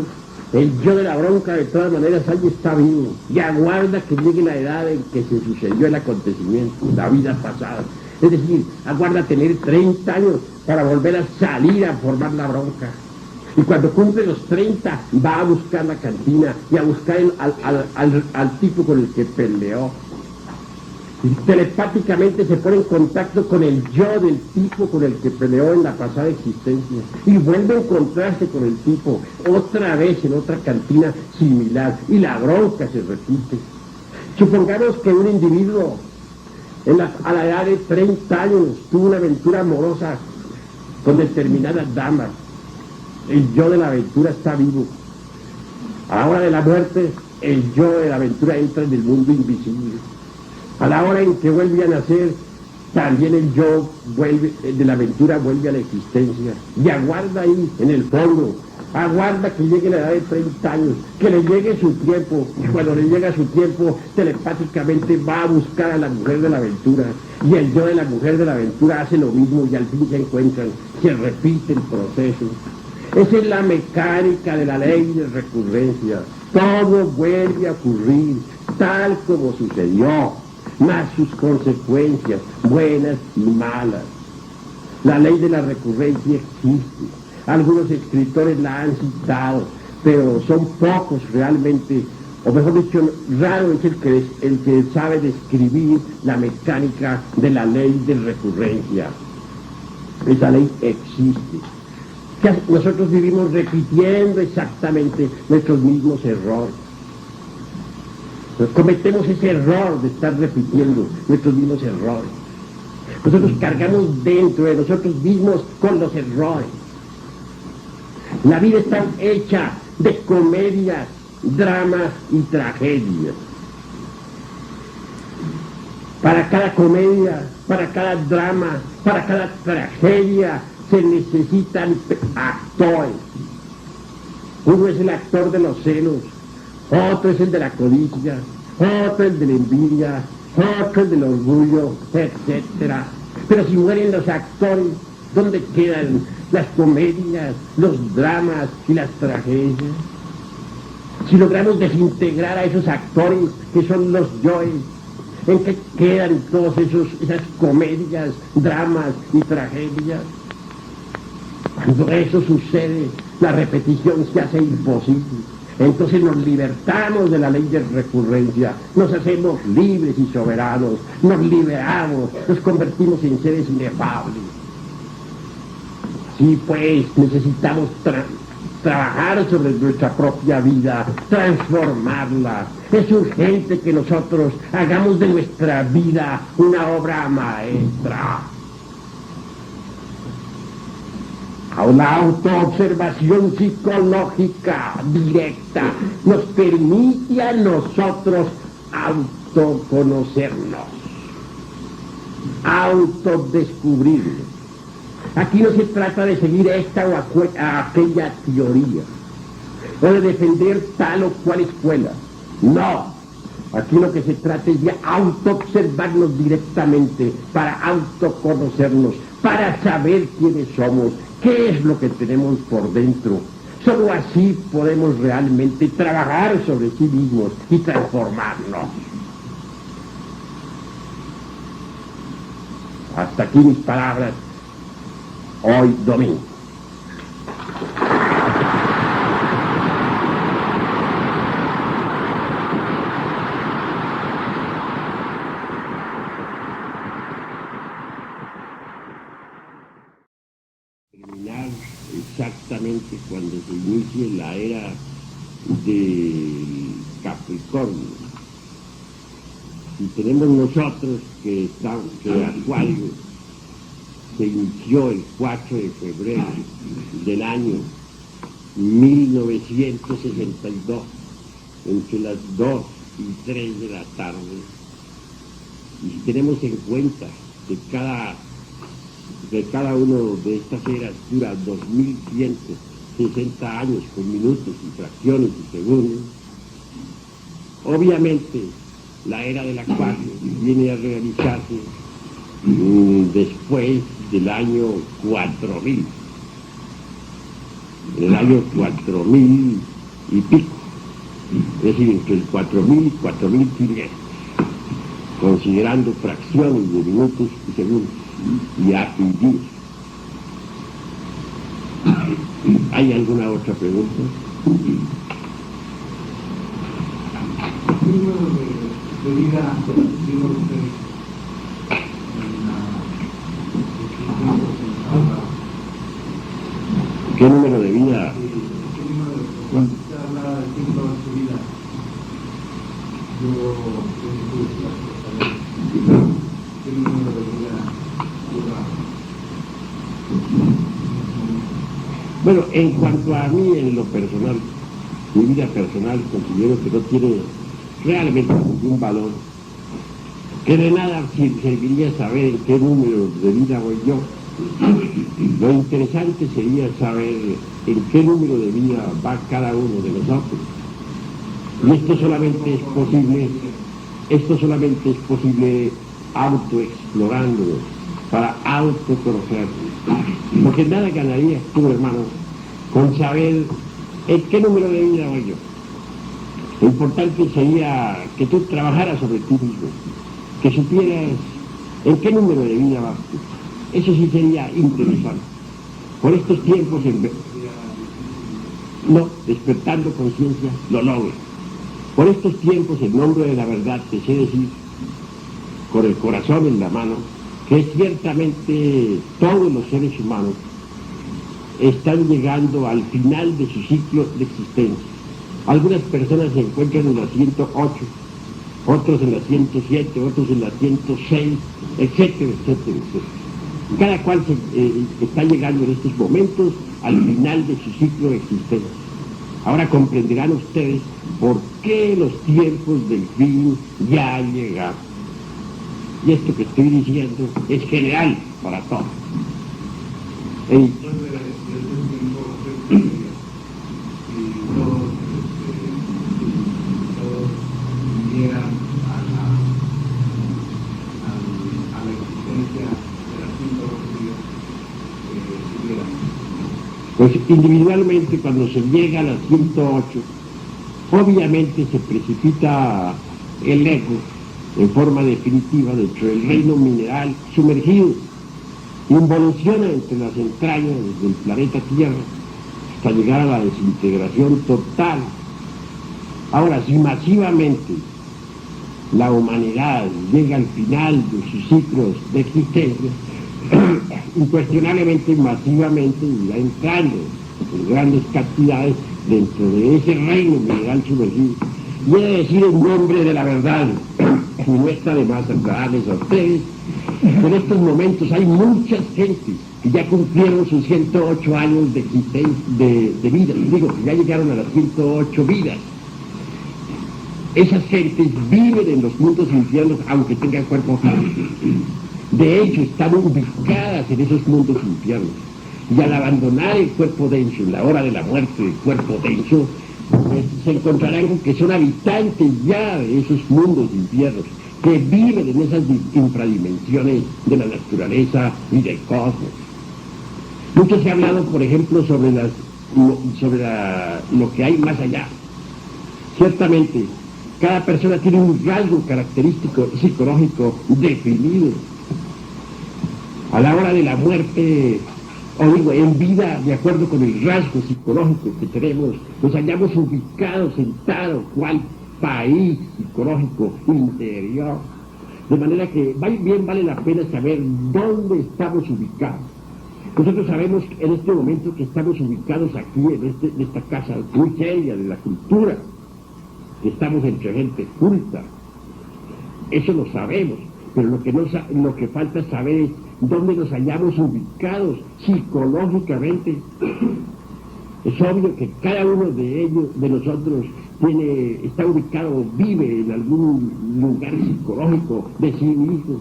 el yo de la bronca de todas maneras ahí está vivo y aguarda que llegue la edad en que se sucedió el acontecimiento, la vida pasada. Es decir, aguarda tener 30 años para volver a salir a formar la bronca. Y cuando cumple los 30, va a buscar la cantina y a buscar al tipo con el que peleó. Y telepáticamente se pone en contacto con el yo del tipo con el que peleó en la pasada existencia. Y vuelve a encontrarse con el tipo otra vez en otra cantina similar. Y la bronca se repite. Supongamos que un individuo a la edad de 30 años tuvo una aventura amorosa con determinadas damas. El yo de la aventura está vivo. A la hora de la muerte, el yo de la aventura entra en el mundo invisible. A la hora en que vuelve a nacer, también el yo de la aventura vuelve a la existencia. Y aguarda ahí, en el fondo, aguarda que llegue la edad de 30 años, que le llegue su tiempo, y cuando le llega su tiempo, telepáticamente va a buscar a la mujer de la aventura, y el yo de la mujer de la aventura hace lo mismo y al fin se encuentran, se repite el proceso. Esa es la mecánica de la ley de recurrencia. Todo vuelve a ocurrir tal como sucedió, más sus consecuencias, buenas y malas. La ley de la recurrencia existe. Algunos escritores la han citado, pero son pocos realmente, o mejor dicho, raro es el que sabe describir la mecánica de la ley de recurrencia. Esa ley existe. Nosotros vivimos repitiendo exactamente nuestros mismos errores. Cometemos ese error de estar repitiendo nuestros mismos errores. Nosotros cargamos dentro de nosotros mismos con los errores. La vida está hecha de comedias, dramas y tragedias. Para cada comedia, para cada drama, para cada tragedia se necesitan actores. Uno es el actor de los celos, otro es el de la codicia, otro el de la envidia, otro el del orgullo, etc. Pero si mueren los actores, ¿dónde quedan las comedias, los dramas y las tragedias? Si logramos desintegrar a esos actores que son los yoes, ¿en qué quedan todas esas comedias, dramas y tragedias? Cuando eso sucede, la repetición se hace imposible. Entonces nos libertamos de la ley de recurrencia, nos hacemos libres y soberanos, nos liberamos, nos convertimos en seres inefables. Sí, pues necesitamos trabajar sobre nuestra propia vida, transformarla. Es urgente que nosotros hagamos de nuestra vida una obra maestra. La autoobservación psicológica directa nos permite a nosotros autoconocernos, autodescubrirnos. Aquí no se trata de seguir esta o aquella teoría, o de defender tal o cual escuela. No, aquí lo que se trata es de autoobservarnos directamente, para autoconocernos, para saber quiénes somos, qué es lo que tenemos por dentro. Solo así podemos realmente trabajar sobre sí mismos y transformarnos. Hasta aquí mis palabras hoy domingo. Terminar exactamente cuando se inicie la era del Capricornio. Si tenemos nosotros que Acuario se inició el 4 de febrero del año 1962, entre las 2 y 3 de la tarde, y si tenemos en cuenta que cada uno de estas eras dura 2160 años con minutos y fracciones y segundos, obviamente la era del Acuario viene a realizarse después del año 4000, en el año 4000 y pico, es decir, entre el 4000 y 4500, considerando fracciones de minutos y segundos y días. ¿Hay alguna otra pregunta? ¿Qué número de vida tiene usted ¿Qué número de vida? Cuando usted habla del tiempo de su vida, ¿qué número de vida lleva? Bueno, en cuanto a mí, en lo personal, mi vida personal, considero que no tiene realmente ningún valor, que de nada serviría saber en qué número de vida voy yo. Lo interesante sería saber en qué número de vida va cada uno de nosotros. Y esto solamente es posible autoexplorándonos, para autoconocernos. Porque nada ganaría tú, hermano, con saber en qué número de vida voy yo. Lo importante sería que tú trabajaras sobre ti mismo, que supieras en qué número de vida vas tú. Eso sí sería interesante. Por estos tiempos, no, despertando conciencia, lo logro. Por estos tiempos, en nombre de la verdad, te sé decir, con el corazón en la mano, que ciertamente todos los seres humanos están llegando al final de su ciclo de existencia. Algunas personas se encuentran en la 108, otros en la 107, otros en la 106, etcétera, etcétera, etcétera. Cada cual está llegando en estos momentos al final de su ciclo de existencia. Ahora comprenderán ustedes por qué los tiempos del fin ya han llegado. Y esto que estoy diciendo es general para todos. Pues individualmente, cuando se llega a las 108, obviamente se precipita el ego en forma definitiva dentro del reino mineral sumergido, involuciona entre las entrañas del planeta Tierra hasta llegar a la desintegración total. Ahora, si masivamente la humanidad llega al final de sus ciclos de existencia, incuestionablemente, masivamente irá entrando en grandes cantidades dentro de ese reino mineral sumergido. Y he de decir en nombre de la verdad, y no está de más aclararles a ustedes, que en estos momentos hay muchas gentes que ya cumplieron sus 108 años de existencia, de vida, digo, que ya llegaron a las 108 vidas. Esas gentes viven en los mundos infiernos aunque tengan cuerpo físico. De hecho, están ubicadas en esos mundos infiernos. Y al abandonar el cuerpo denso, en la hora de la muerte del cuerpo denso, pues, se encontrarán con que son habitantes ya de esos mundos infiernos, que viven en esas infradimensiones de la naturaleza y del cosmos. Mucho se ha hablado, por ejemplo, sobre lo que hay más allá. Ciertamente, cada persona tiene un rasgo característico psicológico definido. A la hora de la muerte, o digo, en vida, de acuerdo con el rasgo psicológico que tenemos, nos hallamos ubicados en tal o cual país psicológico interior. De manera que bien vale la pena saber dónde estamos ubicados. Nosotros sabemos en este momento que estamos ubicados aquí, en esta casa muy seria de la cultura, que estamos entre gente culta. Eso lo sabemos, pero lo que falta saber es dónde nos hallamos ubicados psicológicamente. Es obvio que cada uno de nosotros, está ubicado, vive en algún lugar psicológico de sí mismo.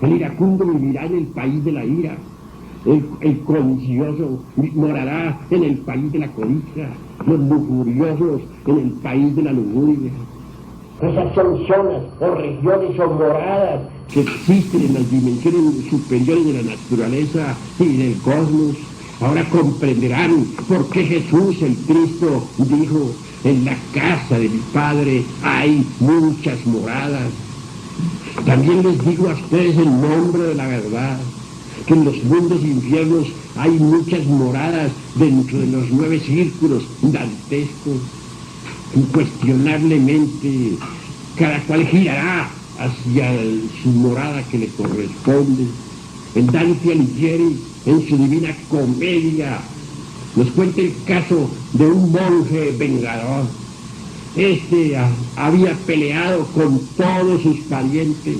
El iracundo vivirá en el país de la ira, el codicioso morará en el país de la codicia, los lujuriosos en el país de la lujuria. Esas son zonas o regiones o moradas que existen en las dimensiones superiores de la naturaleza y del cosmos. Ahora comprenderán por qué Jesús, el Cristo, dijo: en la casa de mi Padre hay muchas moradas. También les digo a ustedes en nombre de la verdad, que en los mundos infiernos hay muchas moradas dentro de los 9 círculos dantescos. Incuestionablemente, cada cual girará hacia su morada que le corresponde. En Dante Alighieri, en su Divina Comedia, nos cuenta el caso de un monje vengador. Este había peleado con todos sus parientes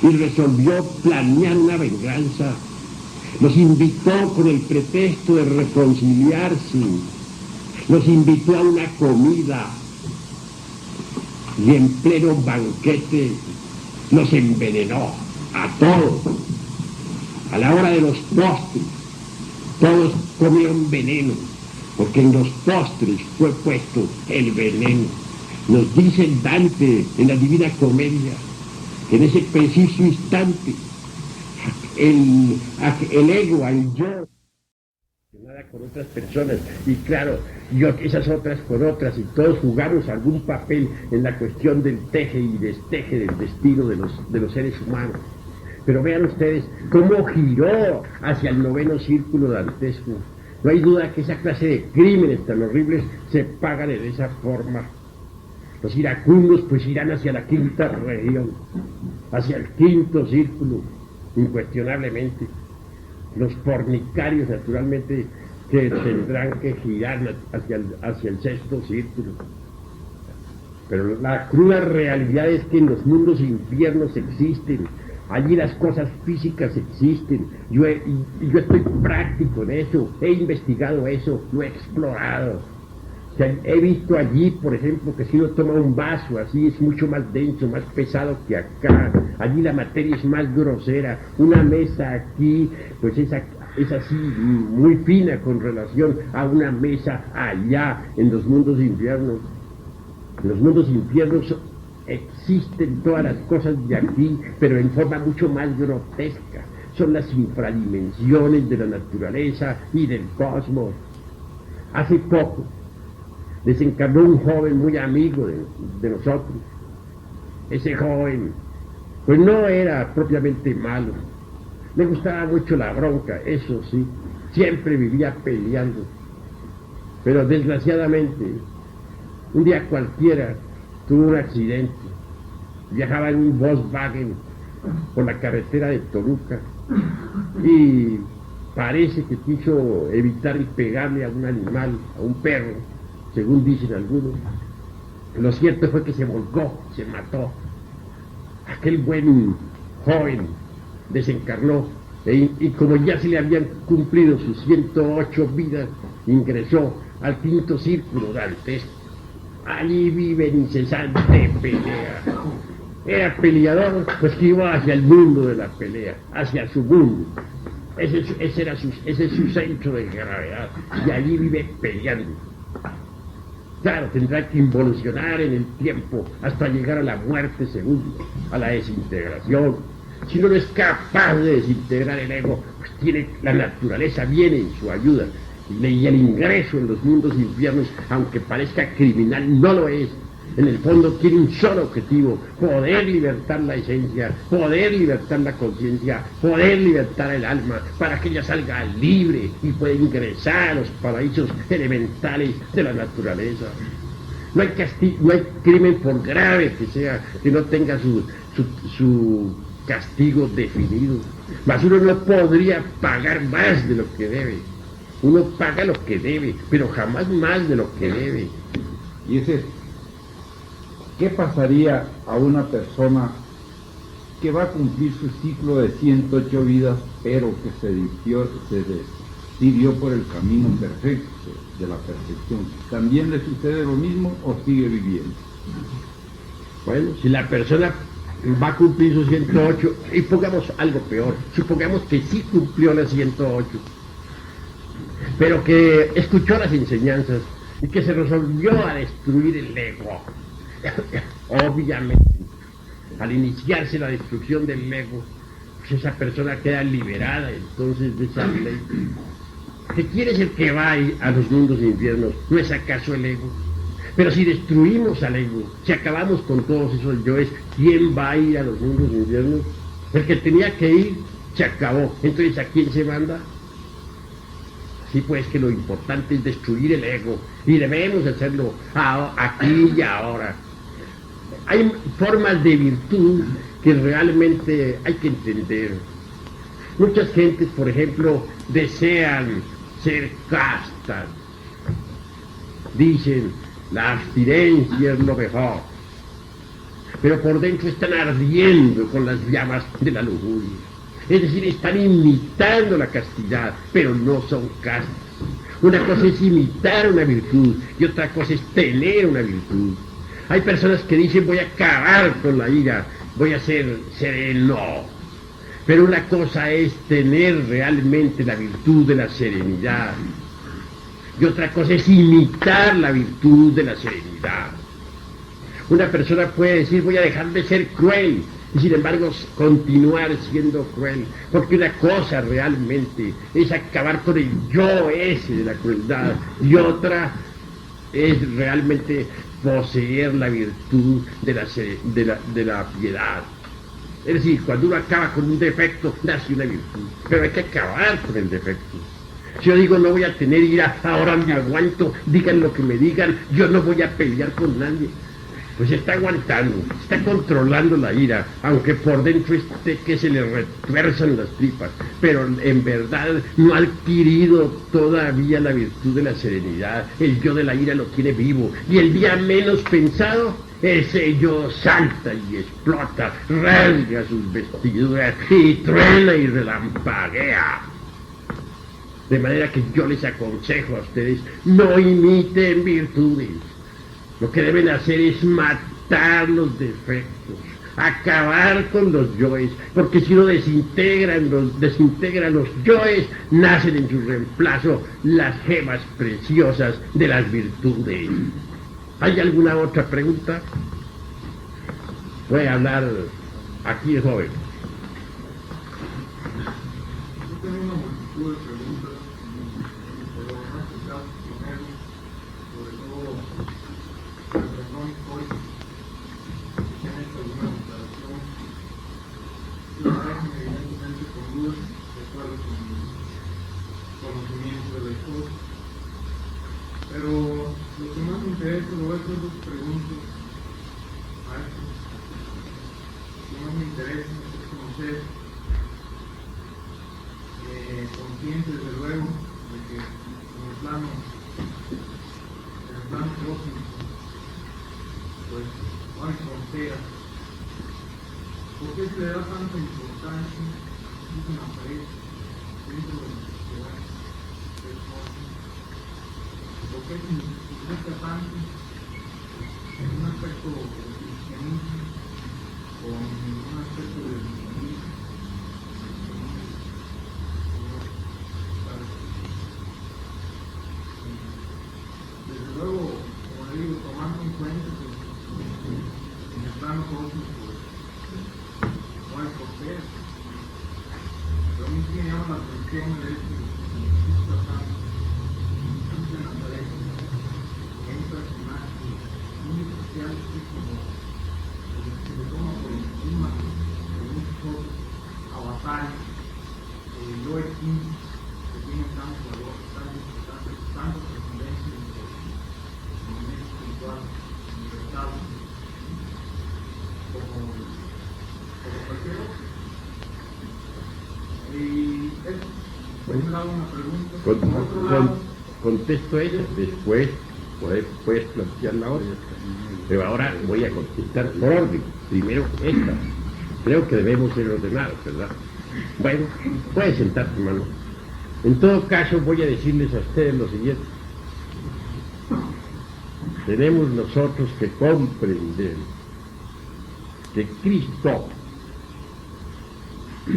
y resolvió planear una venganza. Los invitó con el pretexto de reconciliarse, los invitó a una comida y en pleno banquete los envenenó a todos. A la hora de los postres, todos comieron veneno, porque en los postres fue puesto el veneno. Nos dice Dante en la Divina Comedia que en ese preciso instante el ego, el yo, nada con otras personas, y claro, yo esas otras con otras, y todos jugamos algún papel en la cuestión del teje y desteje del destino de los seres humanos. Pero vean ustedes cómo giró hacia el noveno círculo dantesco. No hay duda que esa clase de crímenes tan horribles se pagan de esa forma. Los iracundos pues irán hacia la quinta región, hacia el quinto círculo, incuestionablemente. Los fornicarios naturalmente que tendrán que girar hacia el sexto círculo. Pero la cruda realidad es que en los mundos infiernos existen. Allí las cosas físicas existen. Yo estoy práctico en eso, he investigado eso, lo he explorado. O sea, he visto allí, por ejemplo, que si uno toma un vaso así es mucho más denso, más pesado que acá. Allí la materia es más grosera. Una mesa aquí, pues es así muy fina con relación a una mesa allá en los mundos infiernos. En los mundos infiernos existen todas las cosas de aquí, pero en forma mucho más grotesca. Son las infradimensiones de la naturaleza y del cosmos. Hace poco desencarnó un joven muy amigo de nosotros. Ese joven, pues no era propiamente malo. Le gustaba mucho la bronca, eso sí. Siempre vivía peleando. Pero desgraciadamente, un día cualquiera, tuvo un accidente, viajaba en un Volkswagen por la carretera de Toluca y parece que quiso evitar pegarle a un animal, a un perro, según dicen algunos. Lo cierto fue que se volcó, se mató. Aquel buen joven desencarnó y como ya se le habían cumplido sus 108 vidas, ingresó al quinto círculo dantesco. Allí vive en incesante pelea. Era peleador, pues que iba hacia el mundo de la pelea, hacia su mundo. Ese es su centro de gravedad. Y allí vive peleando. Claro, tendrá que involucionar en el tiempo hasta llegar a la muerte segunda, a la desintegración. Si no es capaz de desintegrar el ego, pues la naturaleza viene en su ayuda. Y el ingreso en los mundos infiernos, aunque parezca criminal, no lo es. En el fondo tiene un solo objetivo: poder libertar la esencia, poder libertar la conciencia, poder libertar el alma, para que ella salga libre y pueda ingresar a los paraísos elementales de la naturaleza. No hay crimen, por grave que sea, que no tenga su castigo definido. Mas uno no podría pagar más de lo que debe. Uno paga lo que debe, pero jamás más de lo que debe. Y es esto. ¿Qué pasaría a una persona que va a cumplir su ciclo de 108 vidas, pero que se decidió por el camino perfecto de la perfección? ¿También le sucede lo mismo o sigue viviendo? Bueno, si la persona va a cumplir sus 108, y pongamos algo peor, supongamos que sí cumplió las 108, pero que escuchó las enseñanzas y que se resolvió a destruir el ego. Obviamente, al iniciarse la destrucción del ego, pues esa persona queda liberada entonces de esa ley. ¿Quién es el que va a los mundos infiernos? ¿No es acaso el ego? Pero si destruimos al ego, si acabamos con todos esos yoes, ¿quién va a ir a los mundos infiernos? El que tenía que ir, se acabó. Entonces, ¿a quién se manda? Sí, pues que lo importante es destruir el ego, y debemos hacerlo aquí y ahora. Hay formas de virtud que realmente hay que entender. Muchas gentes, por ejemplo, desean ser castas. Dicen, la abstinencia es lo mejor. Pero por dentro están ardiendo con las llamas de la lujuria. Es decir, están imitando la castidad, pero no son castas. Una cosa es imitar una virtud y otra cosa es tener una virtud. Hay personas que dicen voy a acabar con la ira, voy a ser sereno. Pero una cosa es tener realmente la virtud de la serenidad y otra cosa es imitar la virtud de la serenidad. Una persona puede decir voy a dejar de ser cruel y sin embargo continuar siendo cruel, porque una cosa realmente es acabar con el yo ese de la crueldad y otra es realmente poseer la virtud de la piedad. Es decir, cuando uno acaba con un defecto, nace una virtud, pero hay que acabar con el defecto. Si yo digo no voy a tener ira, ahora me aguanto, digan lo que me digan, yo no voy a pelear con nadie. Pues está aguantando, está controlando la ira, aunque por dentro esté que se le retuerzan las tripas, pero en verdad no ha adquirido todavía la virtud de la serenidad. El yo de la ira lo tiene vivo, y el día menos pensado, ese yo salta y explota, rasga sus vestiduras y truena y relampaguea. De manera que yo les aconsejo a ustedes, no imiten virtudes. Lo que deben hacer es matar los defectos, acabar con los yoes, porque si no desintegra los yoes, nacen en su reemplazo las gemas preciosas de las virtudes. ¿Hay alguna otra pregunta? Puede hablar aquí el joven. Yo tengo una multitud de preguntas, pero más quizás primero, sobre todo, perdón, hoy, si han hecho alguna declaración, la hacen evidentemente con dudas, de acuerdo con mi conocimiento de la historia. Pero lo que más me interesa, lo voy a hacer dos preguntas a esto. Lo que más me interesa es conocer, consciente desde luego de que en el plano cósmico, pues no hay fronteras. ¿Por qué se le da tanta importancia a una pared dentro de la sociedad del cosmos? ¿Por qué se significa tanto en un aspecto del cristianismo o en un aspecto del cristianismo? Desde luego, como le digo, tomando en cuenta que en el plano cósmico no hay fronteras, pero a mí sí me llama la atención el hecho de que se necesita tanto en la pared, en un personaje muy especial, que como se le toma por encima de muchos otros avatares, yo aquí que tienen tanto valor, tanta trascendencia en el momento espiritual, en el estado, como cualquier otro. Y es, por un lado, una pregunta. Por otro lado, Contesto ella, después puedes plantear la otra. Pero ahora voy a contestar por orden. Primero esta. Creo que debemos ser ordenados, ¿verdad? Bueno, puedes sentarte, hermano. En todo caso, voy a decirles a ustedes lo siguiente. Tenemos nosotros que comprender que Cristo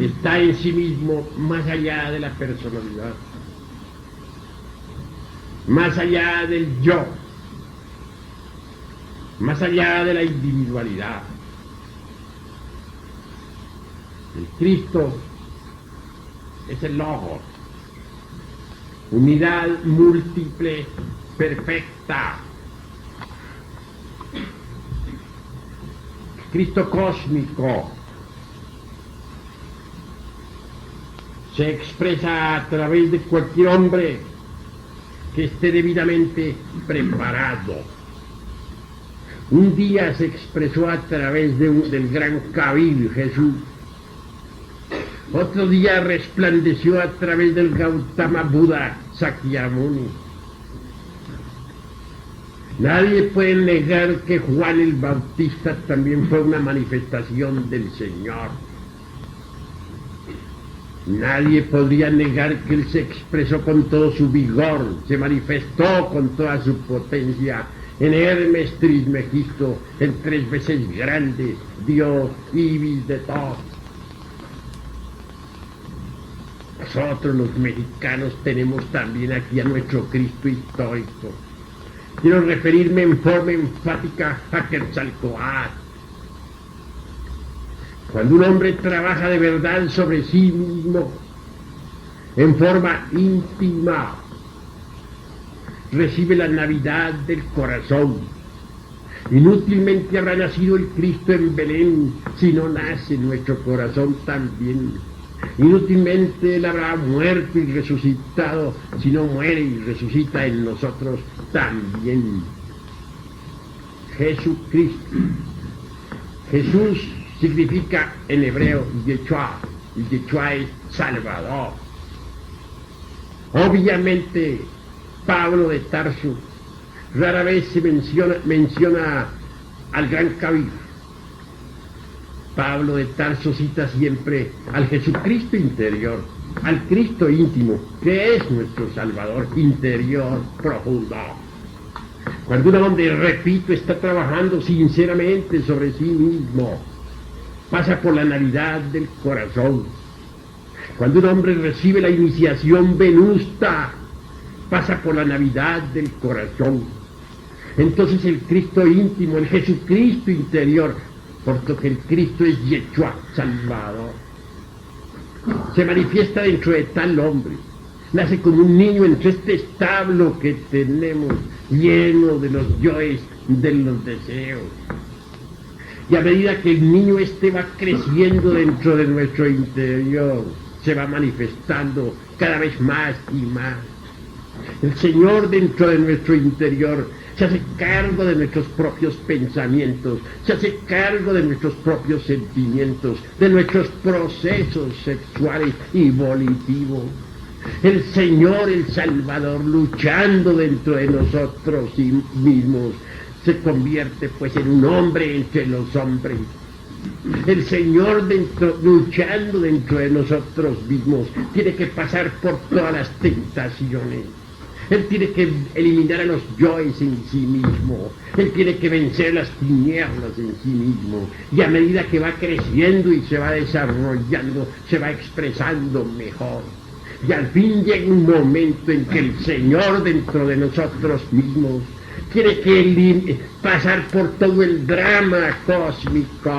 está en sí mismo más allá de la personalidad, más allá del yo, más allá de la individualidad. El Cristo es el Logos, unidad múltiple, perfecta. Cristo cósmico se expresa a través de cualquier hombre que esté debidamente preparado. Un día se expresó a través del gran Kabir Jesús. Otro día resplandeció a través del Gautama Buda Sakyamuni. Nadie puede negar que Juan el Bautista también fue una manifestación del Señor. Nadie podría negar que él se expresó con todo su vigor, se manifestó con toda su potencia en Hermes Trismegisto, el 3 veces grande, Dios ibis de todos. Nosotros los mexicanos tenemos también aquí a nuestro Cristo histórico. Quiero referirme en forma enfática a Quetzalcóatl. Cuando un hombre trabaja de verdad sobre sí mismo, en forma íntima, recibe la Navidad del corazón. Inútilmente habrá nacido el Cristo en Belén si no nace en nuestro corazón también. Inútilmente él habrá muerto y resucitado si no muere y resucita en nosotros también. Jesucristo. Jesús significa en hebreo Yeshua, y Yeshua es Salvador. Obviamente, Pablo de Tarso rara vez se menciona al gran Kabir. Pablo de Tarso cita siempre al Jesucristo interior, al Cristo íntimo, que es nuestro Salvador interior profundo. Cuando un hombre, repito, está trabajando sinceramente sobre sí mismo, pasa por la Navidad del corazón. Cuando un hombre recibe la iniciación venusta, pasa por la Navidad del corazón. Entonces el Cristo íntimo, el Jesucristo interior, porque el Cristo es Yeshua, Salvador, se manifiesta dentro de tal hombre. Nace como un niño entre este establo que tenemos, lleno de los yoes, de los deseos. Y a medida que el niño este va creciendo dentro de nuestro interior, se va manifestando cada vez más y más. El Señor dentro de nuestro interior se hace cargo de nuestros propios pensamientos, se hace cargo de nuestros propios sentimientos, de nuestros procesos sexuales y volitivos. El Señor, el Salvador, luchando dentro de nosotros mismos, se convierte pues en un hombre entre los hombres. El Señor luchando dentro de nosotros mismos tiene que pasar por todas las tentaciones. Él tiene que eliminar a los yoes en sí mismo. Él tiene que vencer las tinieblas en sí mismo. Y a medida que va creciendo y se va desarrollando, se va expresando mejor. Y al fin llega un momento en que el Señor dentro de nosotros mismos tiene que pasar por todo el drama cósmico.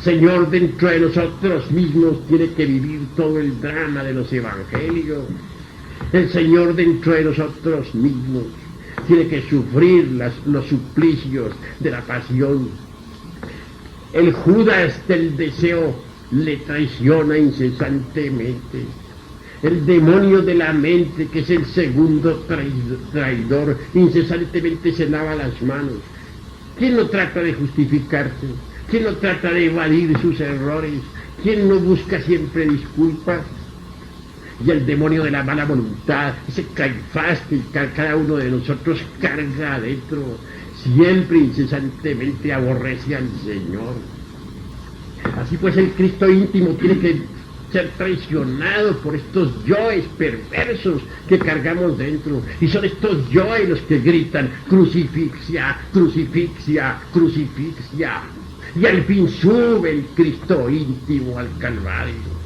Señor dentro de nosotros mismos tiene que vivir todo el drama de los evangelios. El Señor dentro de nosotros mismos tiene que sufrir los suplicios de la pasión. El Judas del deseo le traiciona incesantemente. El demonio de la mente, que es el segundo traidor, incesantemente se lava las manos. ¿Quién no trata de justificarse? ¿Quién no trata de evadir sus errores? ¿Quién no busca siempre disculpas? Y el demonio de la mala voluntad, ese Caifás que cada uno de nosotros carga adentro, siempre incesantemente aborrece al Señor. Así pues el Cristo íntimo tiene que ser traicionado por estos yoes perversos que cargamos dentro. Y son estos yoes los que gritan, crucifixia, crucifixia, crucifixia. Y al fin sube el Cristo íntimo al Calvario.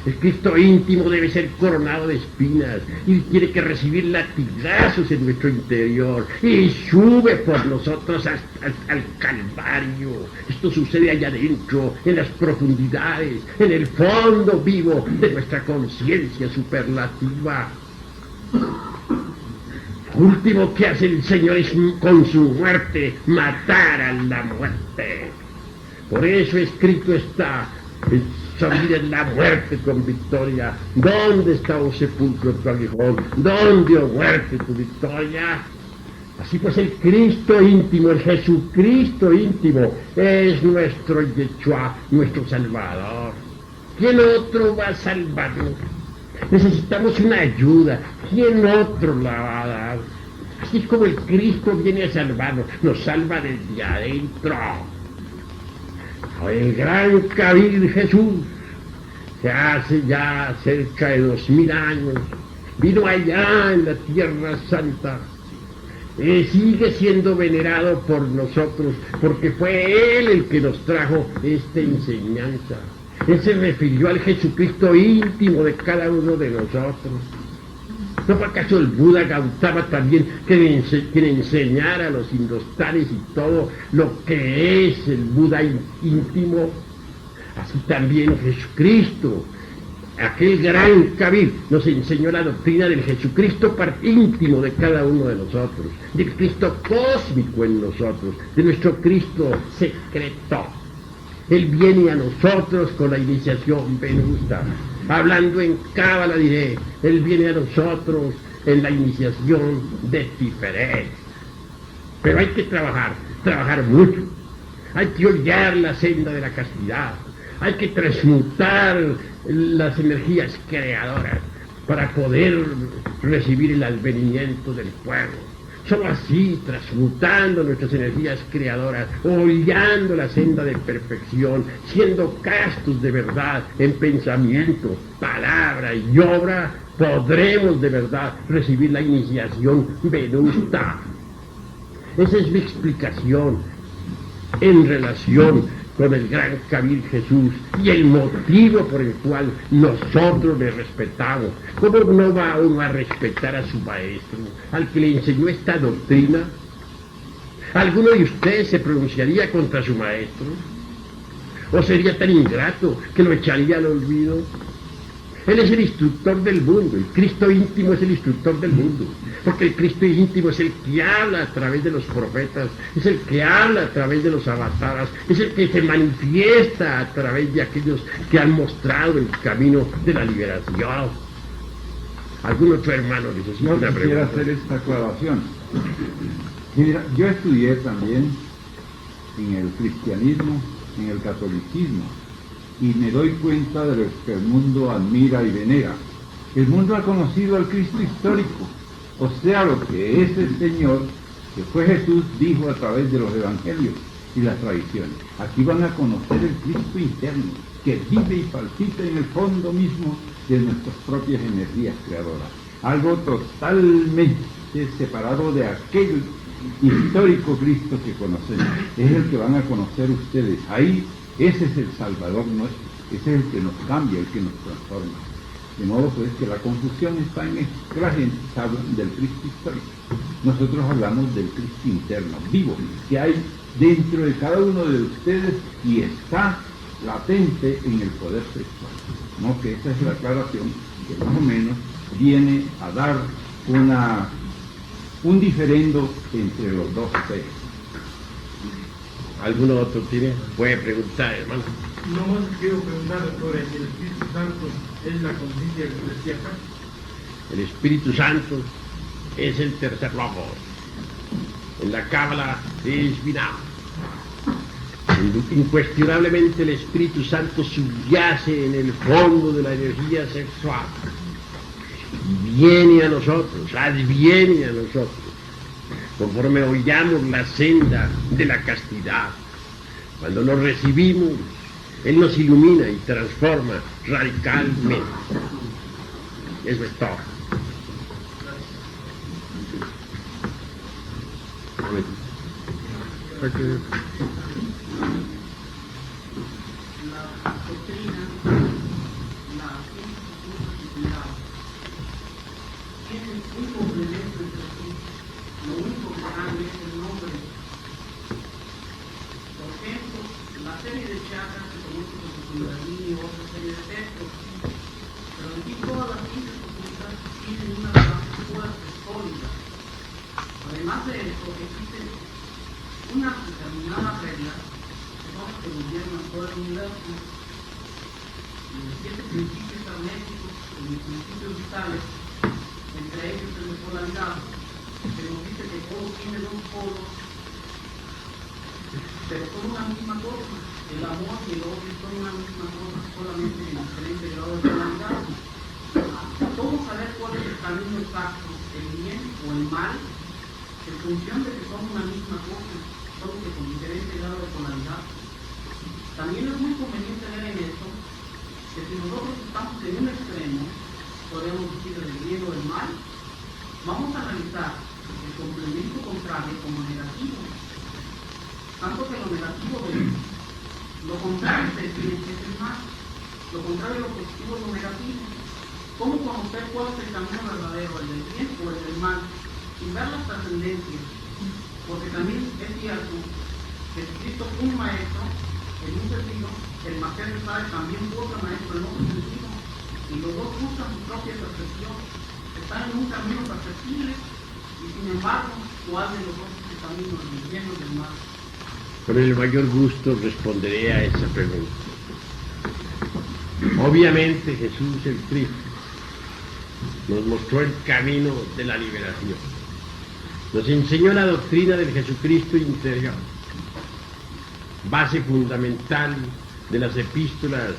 El Cristo íntimo debe ser coronado de espinas y tiene que recibir latigazos en nuestro interior y sube por nosotros al Calvario. Esto sucede allá adentro, en las profundidades, en el fondo vivo de nuestra conciencia superlativa. Lo último que hace el Señor es con su muerte matar a la muerte. Por eso escrito está: salida en la muerte con victoria. ¿Dónde está, oh sepulcro, tu aguijón? ¿Dónde, oh muerte, tu victoria? Así pues el Cristo íntimo, el Jesucristo íntimo, es nuestro Yeshua, nuestro Salvador. ¿Quién otro va a salvarnos? Necesitamos una ayuda. ¿Quién otro la va a dar? Así es como el Cristo viene a salvarnos, nos salva desde adentro. El gran Kabir Jesús, hace ya cerca de 2000 años, vino allá en la Tierra Santa. Sigue siendo venerado por nosotros, porque fue Él el que nos trajo esta enseñanza. Él se refirió al Jesucristo íntimo de cada uno de nosotros. ¿No fue acaso el Buda Gautama también quien enseñara a los indostanes y todo lo que es el Buda íntimo? Así también Jesucristo, aquel gran Kabir, nos enseñó la doctrina del Jesucristo íntimo de cada uno de nosotros, del Cristo cósmico en nosotros, de nuestro Cristo secreto. Él viene a nosotros con la iniciación venusta. Hablando en Cábala diré, Él viene a nosotros en la iniciación de Tiferet. Pero hay que trabajar mucho. Hay que hollar la senda de la castidad. Hay que transmutar las energías creadoras para poder recibir el advenimiento del fuego. Solo así, transmutando nuestras energías creadoras, hollando la senda de perfección, siendo castos de verdad en pensamiento, palabra y obra, podremos de verdad recibir la iniciación venusta. Esa es mi explicación en relación con el gran Kabir Jesús y el motivo por el cual nosotros le respetamos. ¿Cómo no va uno a respetar a su maestro, al que le enseñó esta doctrina? ¿Alguno de ustedes se pronunciaría contra su maestro? ¿O sería tan ingrato que lo echaría al olvido? Él es el instructor del mundo, el Cristo íntimo es el instructor del mundo, porque el Cristo íntimo es el que habla a través de los profetas, es el que habla a través de los avataras, es el que se manifiesta a través de aquellos que han mostrado el camino de la liberación. ¿Algún otro hermano necesita una pregunta? Quisiera hacer esta aclaración. Mira, yo estudié también en el cristianismo, en el catolicismo, y me doy cuenta de lo que el mundo admira y venera. El mundo ha conocido al Cristo histórico, o sea, lo que ese Señor, que fue Jesús, dijo a través de los evangelios y las tradiciones. Aquí van a conocer el Cristo interno, que vive y palpita en el fondo mismo de nuestras propias energías creadoras. Algo totalmente separado de aquel histórico Cristo que conocemos. Es el que van a conocer ustedes. Ahí ese es el Salvador nuestro, ese es el que nos cambia, el que nos transforma. De modo pues que la confusión está en esto, que la gente habla del Cristo histórico. Nosotros hablamos del Cristo interno, vivo, que hay dentro de cada uno de ustedes y está latente en el poder sexual. ¿No? Que esa es la aclaración que más o menos viene a dar un diferendo entre los dos seres. ¿Alguno otro puede preguntar, hermano? No más quiero preguntar sobre si el Espíritu Santo es la conciencia eclesiástica. El Espíritu Santo es el tercer logos. En la Cábala es Binah. Incuestionablemente el Espíritu Santo subyace en el fondo de la energía sexual. Y viene a nosotros, adviene a nosotros. Conforme ollamos la senda de la castidad, cuando nos recibimos, Él nos ilumina y transforma radicalmente. Eso es todo. La doctrina, la ciencia tienen un complemento entre sí. Lo único que cambia es el nombre. Por ejemplo, la serie de chakras se conoce como Kundalini y otra serie de textos. Pero en sí todas las ciencias ocultas tienen una base fuerte, sólida. Además de eso, existen unas determinadas reglas que son las que gobiernan todo el universo. Y los 7 principios herméticos, los principios vitales, entre ellos el de polaridad, que nos dice que todo tiene 2 polos, pero son una misma cosa. El amor y el odio son una misma cosa, solamente en diferente grado de polaridad. ¿Cómo saber cuál es el camino exacto, el bien o el mal? En función de que son una misma cosa, solo que con diferente grado de polaridad. También es muy conveniente ver en esto que si nosotros estamos en un extremo, podríamos decir del bien o del mal, vamos a realizar el complemento contrario como negativo. Tanto que lo negativo de lo contrario se define que es el mal, lo contrario de lo positivo es lo negativo. ¿Cómo conocer cuál es el camino verdadero, el del bien o el del mal? Sin ver las trascendencias, porque también es cierto que Jesucristo fue un maestro en un sentido, el Marqués de Sade también fue otro maestro en otro sentido, y los dos buscan su propia percepción, están en un camino perceptible, y sin embargo, ¿cuál de los dos es el camino del bien o del mal? Con el mayor gusto responderé a esa pregunta. Obviamente Jesús el Cristo nos mostró el camino de la liberación. Nos enseñó la doctrina del Jesucristo interior, base fundamental de las epístolas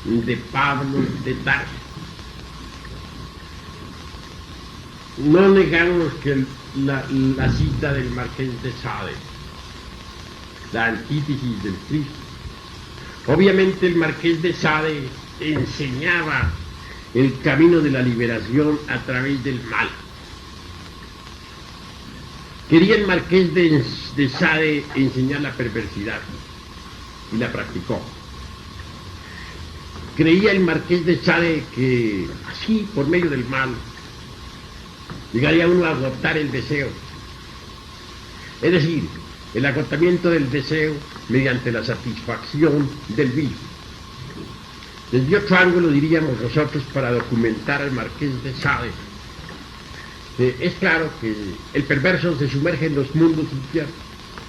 de Pablo de Tarso. No negamos que la cita del Marqués de Sade, la antítesis del Cristo. Obviamente el Marqués de Sade enseñaba el camino de la liberación a través del mal. Quería el Marqués de Sade enseñar la perversidad y la practicó. Creía el Marqués de Sade que así, por medio del mal, llegaría uno a agotar el deseo. Es decir, el agotamiento del deseo mediante la satisfacción del vicio. Desde otro ángulo diríamos nosotros, para documentar al Marqués de Sade, es claro que el perverso se sumerge en los mundos infiernos,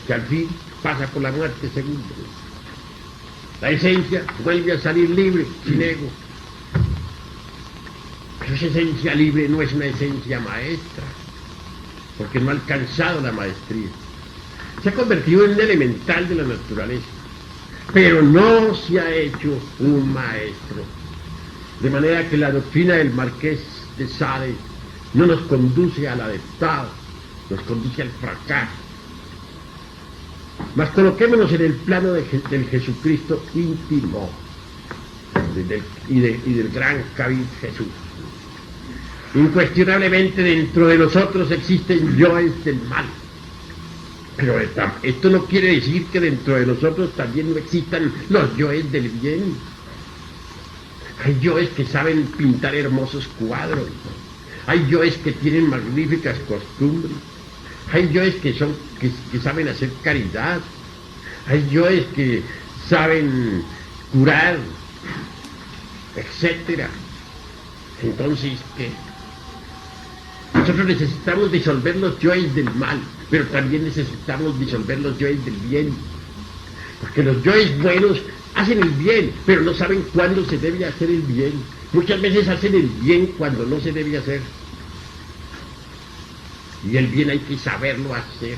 que al fin pasa por la muerte segunda. La esencia vuelve a salir libre, sin ego. Pero esa esencia libre no es una esencia maestra, porque no ha alcanzado la maestría. Se ha convertido en un elemental de la naturaleza, pero no se ha hecho un maestro. De manera que la doctrina del Marqués de Sade no nos conduce al adeptado, nos conduce al fracaso. Mas coloquémonos en el plano del Jesucristo íntimo y del gran Cabid Jesús. Incuestionablemente dentro de nosotros existen yoes del mal. Pero esto no quiere decir que dentro de nosotros también no existan los yoes del bien. Hay yoes que saben pintar hermosos cuadros. Hay yoes que tienen magníficas costumbres. Hay yoes que saben hacer caridad. Hay yoes que saben curar, etcétera. Entonces, ¿qué? Nosotros necesitamos disolver los yoes del mal, pero también necesitamos disolver los yoes del bien. Porque los yoes buenos hacen el bien, pero no saben cuándo se debe hacer el bien. Muchas veces hacen el bien cuando no se debe hacer. Y el bien hay que saberlo hacer.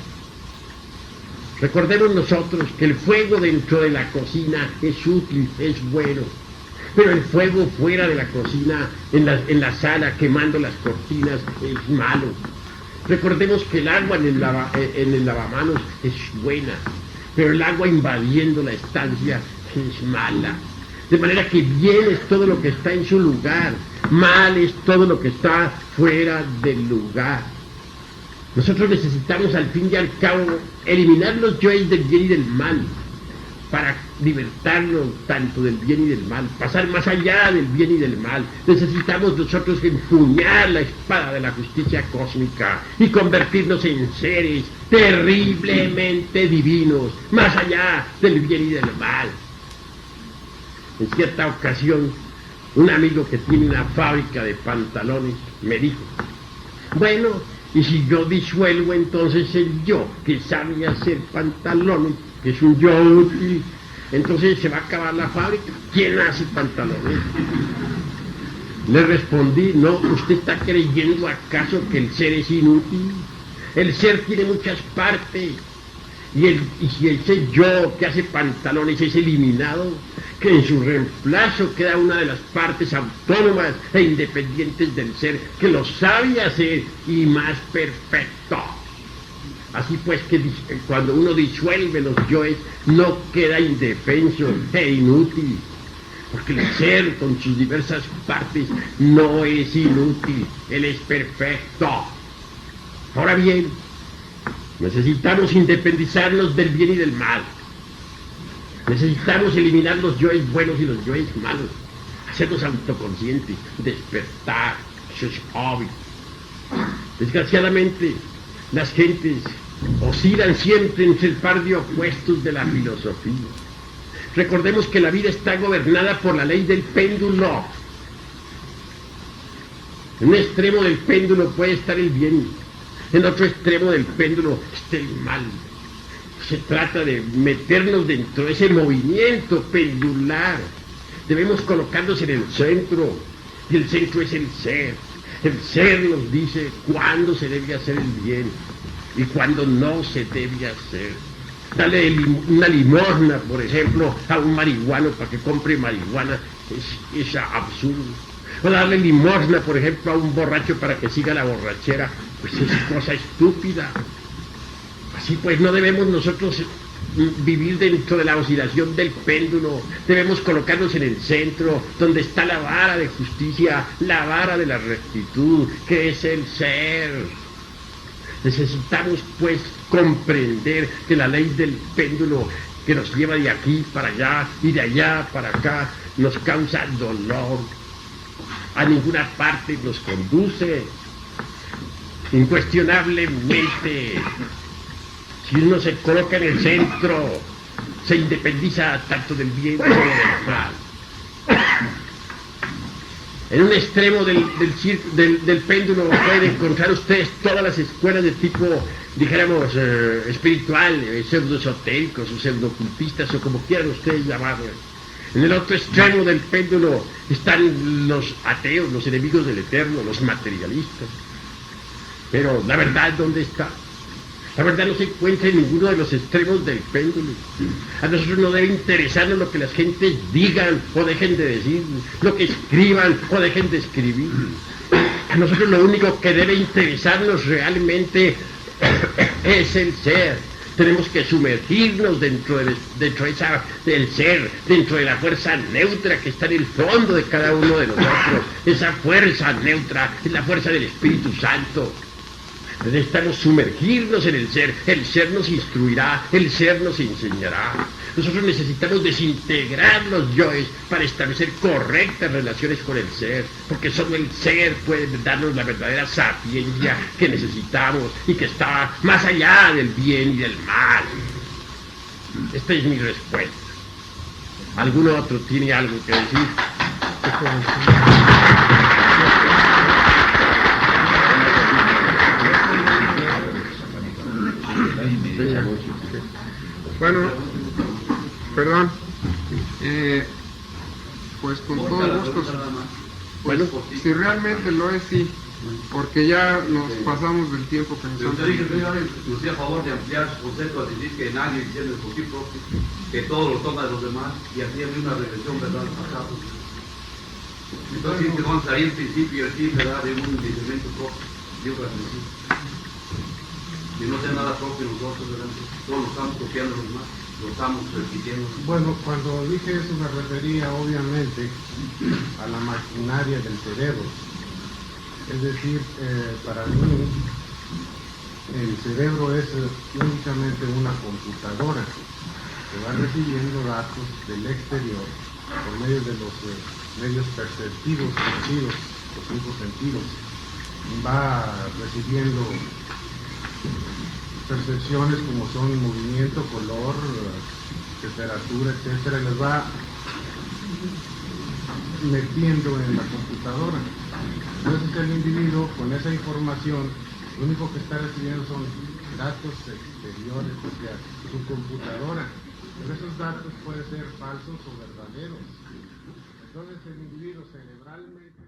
Recordemos nosotros que el fuego dentro de la cocina es útil, es bueno. Pero el fuego fuera de la cocina, en la sala, quemando las cortinas, es malo. Recordemos que el agua en el lavamanos es buena, pero el agua invadiendo la estancia es mala. De manera que bien es todo lo que está en su lugar, mal es todo lo que está fuera del lugar. Nosotros necesitamos al fin y al cabo eliminar los yoes del bien y del mal, para libertarnos tanto del bien y del mal, pasar más allá del bien y del mal. Necesitamos nosotros empuñar la espada de la justicia cósmica y convertirnos en seres terriblemente divinos, más allá del bien y del mal. En cierta ocasión, un amigo que tiene una fábrica de pantalones me dijo: bueno, y si yo disuelvo entonces el yo que sabe hacer pantalones, que es un yo útil, entonces se va a acabar la fábrica. ¿Quién hace pantalones? Le respondí: no, ¿usted está creyendo acaso que el ser es inútil? El ser tiene muchas partes, y si ese yo que hace pantalones es eliminado, que en su reemplazo queda una de las partes autónomas e independientes del ser, que lo sabe hacer y más perfecto. Así pues que cuando uno disuelve los yoes, no queda indefenso e inútil. porque el ser con sus diversas partes no es inútil, él es perfecto. Ahora bien, necesitamos independizarnos del bien y del mal. Necesitamos eliminar los yoes buenos y los yoes malos, hacernos autoconscientes, despertar. Eso es obvio. Desgraciadamente, las gentes oscilan siempre entre el par de opuestos de la filosofía. Recordemos que la vida está gobernada por la ley del péndulo. En un extremo del péndulo puede estar el bien, en otro extremo del péndulo está el mal. Se trata de meternos dentro de ese movimiento pendular. Debemos colocarnos en el centro, y el centro es el ser. El ser nos dice cuándo se debe hacer el bien y cuándo no se debe hacer. Dale una limosna, por ejemplo, a un marihuano para que compre marihuana es absurdo. O darle limosna, por ejemplo, a un borracho para que siga la borrachera, pues es cosa estúpida. Así pues, no debemos nosotros vivir dentro de la oscilación del péndulo. Debemos colocarnos en el centro, donde está la vara de justicia, la vara de la rectitud, que es el ser. Necesitamos, pues, comprender que la ley del péndulo que nos lleva de aquí para allá y de allá para acá nos causa dolor. A ninguna parte nos conduce. Incuestionablemente, si uno se coloca en el centro, se independiza tanto del bien como del mal. En un extremo del péndulo pueden encontrar ustedes todas las escuelas de tipo, dijéramos, espiritual, pseudoesotéricos o pseudocultistas o como quieran ustedes llamarlo. En el otro extremo del péndulo están los ateos, los enemigos del eterno, los materialistas. Pero la verdad, ¿dónde está? La verdad no se encuentra en ninguno de los extremos del péndulo. A nosotros no debe interesarnos lo que las gentes digan o dejen de decir, lo que escriban o dejen de escribir. A nosotros lo único que debe interesarnos realmente es el ser. Tenemos que sumergirnos dentro del ser, dentro de la fuerza neutra que está en el fondo de cada uno de nosotros. Esa fuerza neutra es la fuerza del Espíritu Santo. Necesitamos sumergirnos en el ser nos instruirá, el ser nos enseñará. Nosotros necesitamos desintegrar los yoes para establecer correctas relaciones con el ser, porque solo el ser puede darnos la verdadera sapiencia que necesitamos y que está más allá del bien y del mal. Esta es mi respuesta. ¿Algún otro tiene algo que decir? Bueno, perdón, pues con todo gusto, pues, si realmente lo es, sí, porque ya nos pasamos del tiempo que nos han permitido. Estoy a favor de ampliar su concepto a decir que nadie entiende por sí propio, que todo lo toma de los demás, y así habría una regresión, ¿verdad?, al pasado. Entonces, que vamos a salir en principio y el fin, ¿verdad?, de un discernimiento propio, de otra principio. Y no sea nada propio nosotros, ¿verdad? Todos lo estamos copiando los demás, lo estamos repitiendo. Bueno, cuando dije eso me refería obviamente a la maquinaria del cerebro. Es decir, para mí el cerebro es únicamente una computadora que va recibiendo datos del exterior por medio de los medios perceptivos, sentidos, los 5 sentidos. Va recibiendo percepciones como son movimiento, color, temperatura, etcétera, y las va metiendo en la computadora. Entonces el individuo con esa información lo único que está recibiendo son datos exteriores, o sea, su computadora. Pero esos datos pueden ser falsos o verdaderos. Entonces el individuo cerebralmente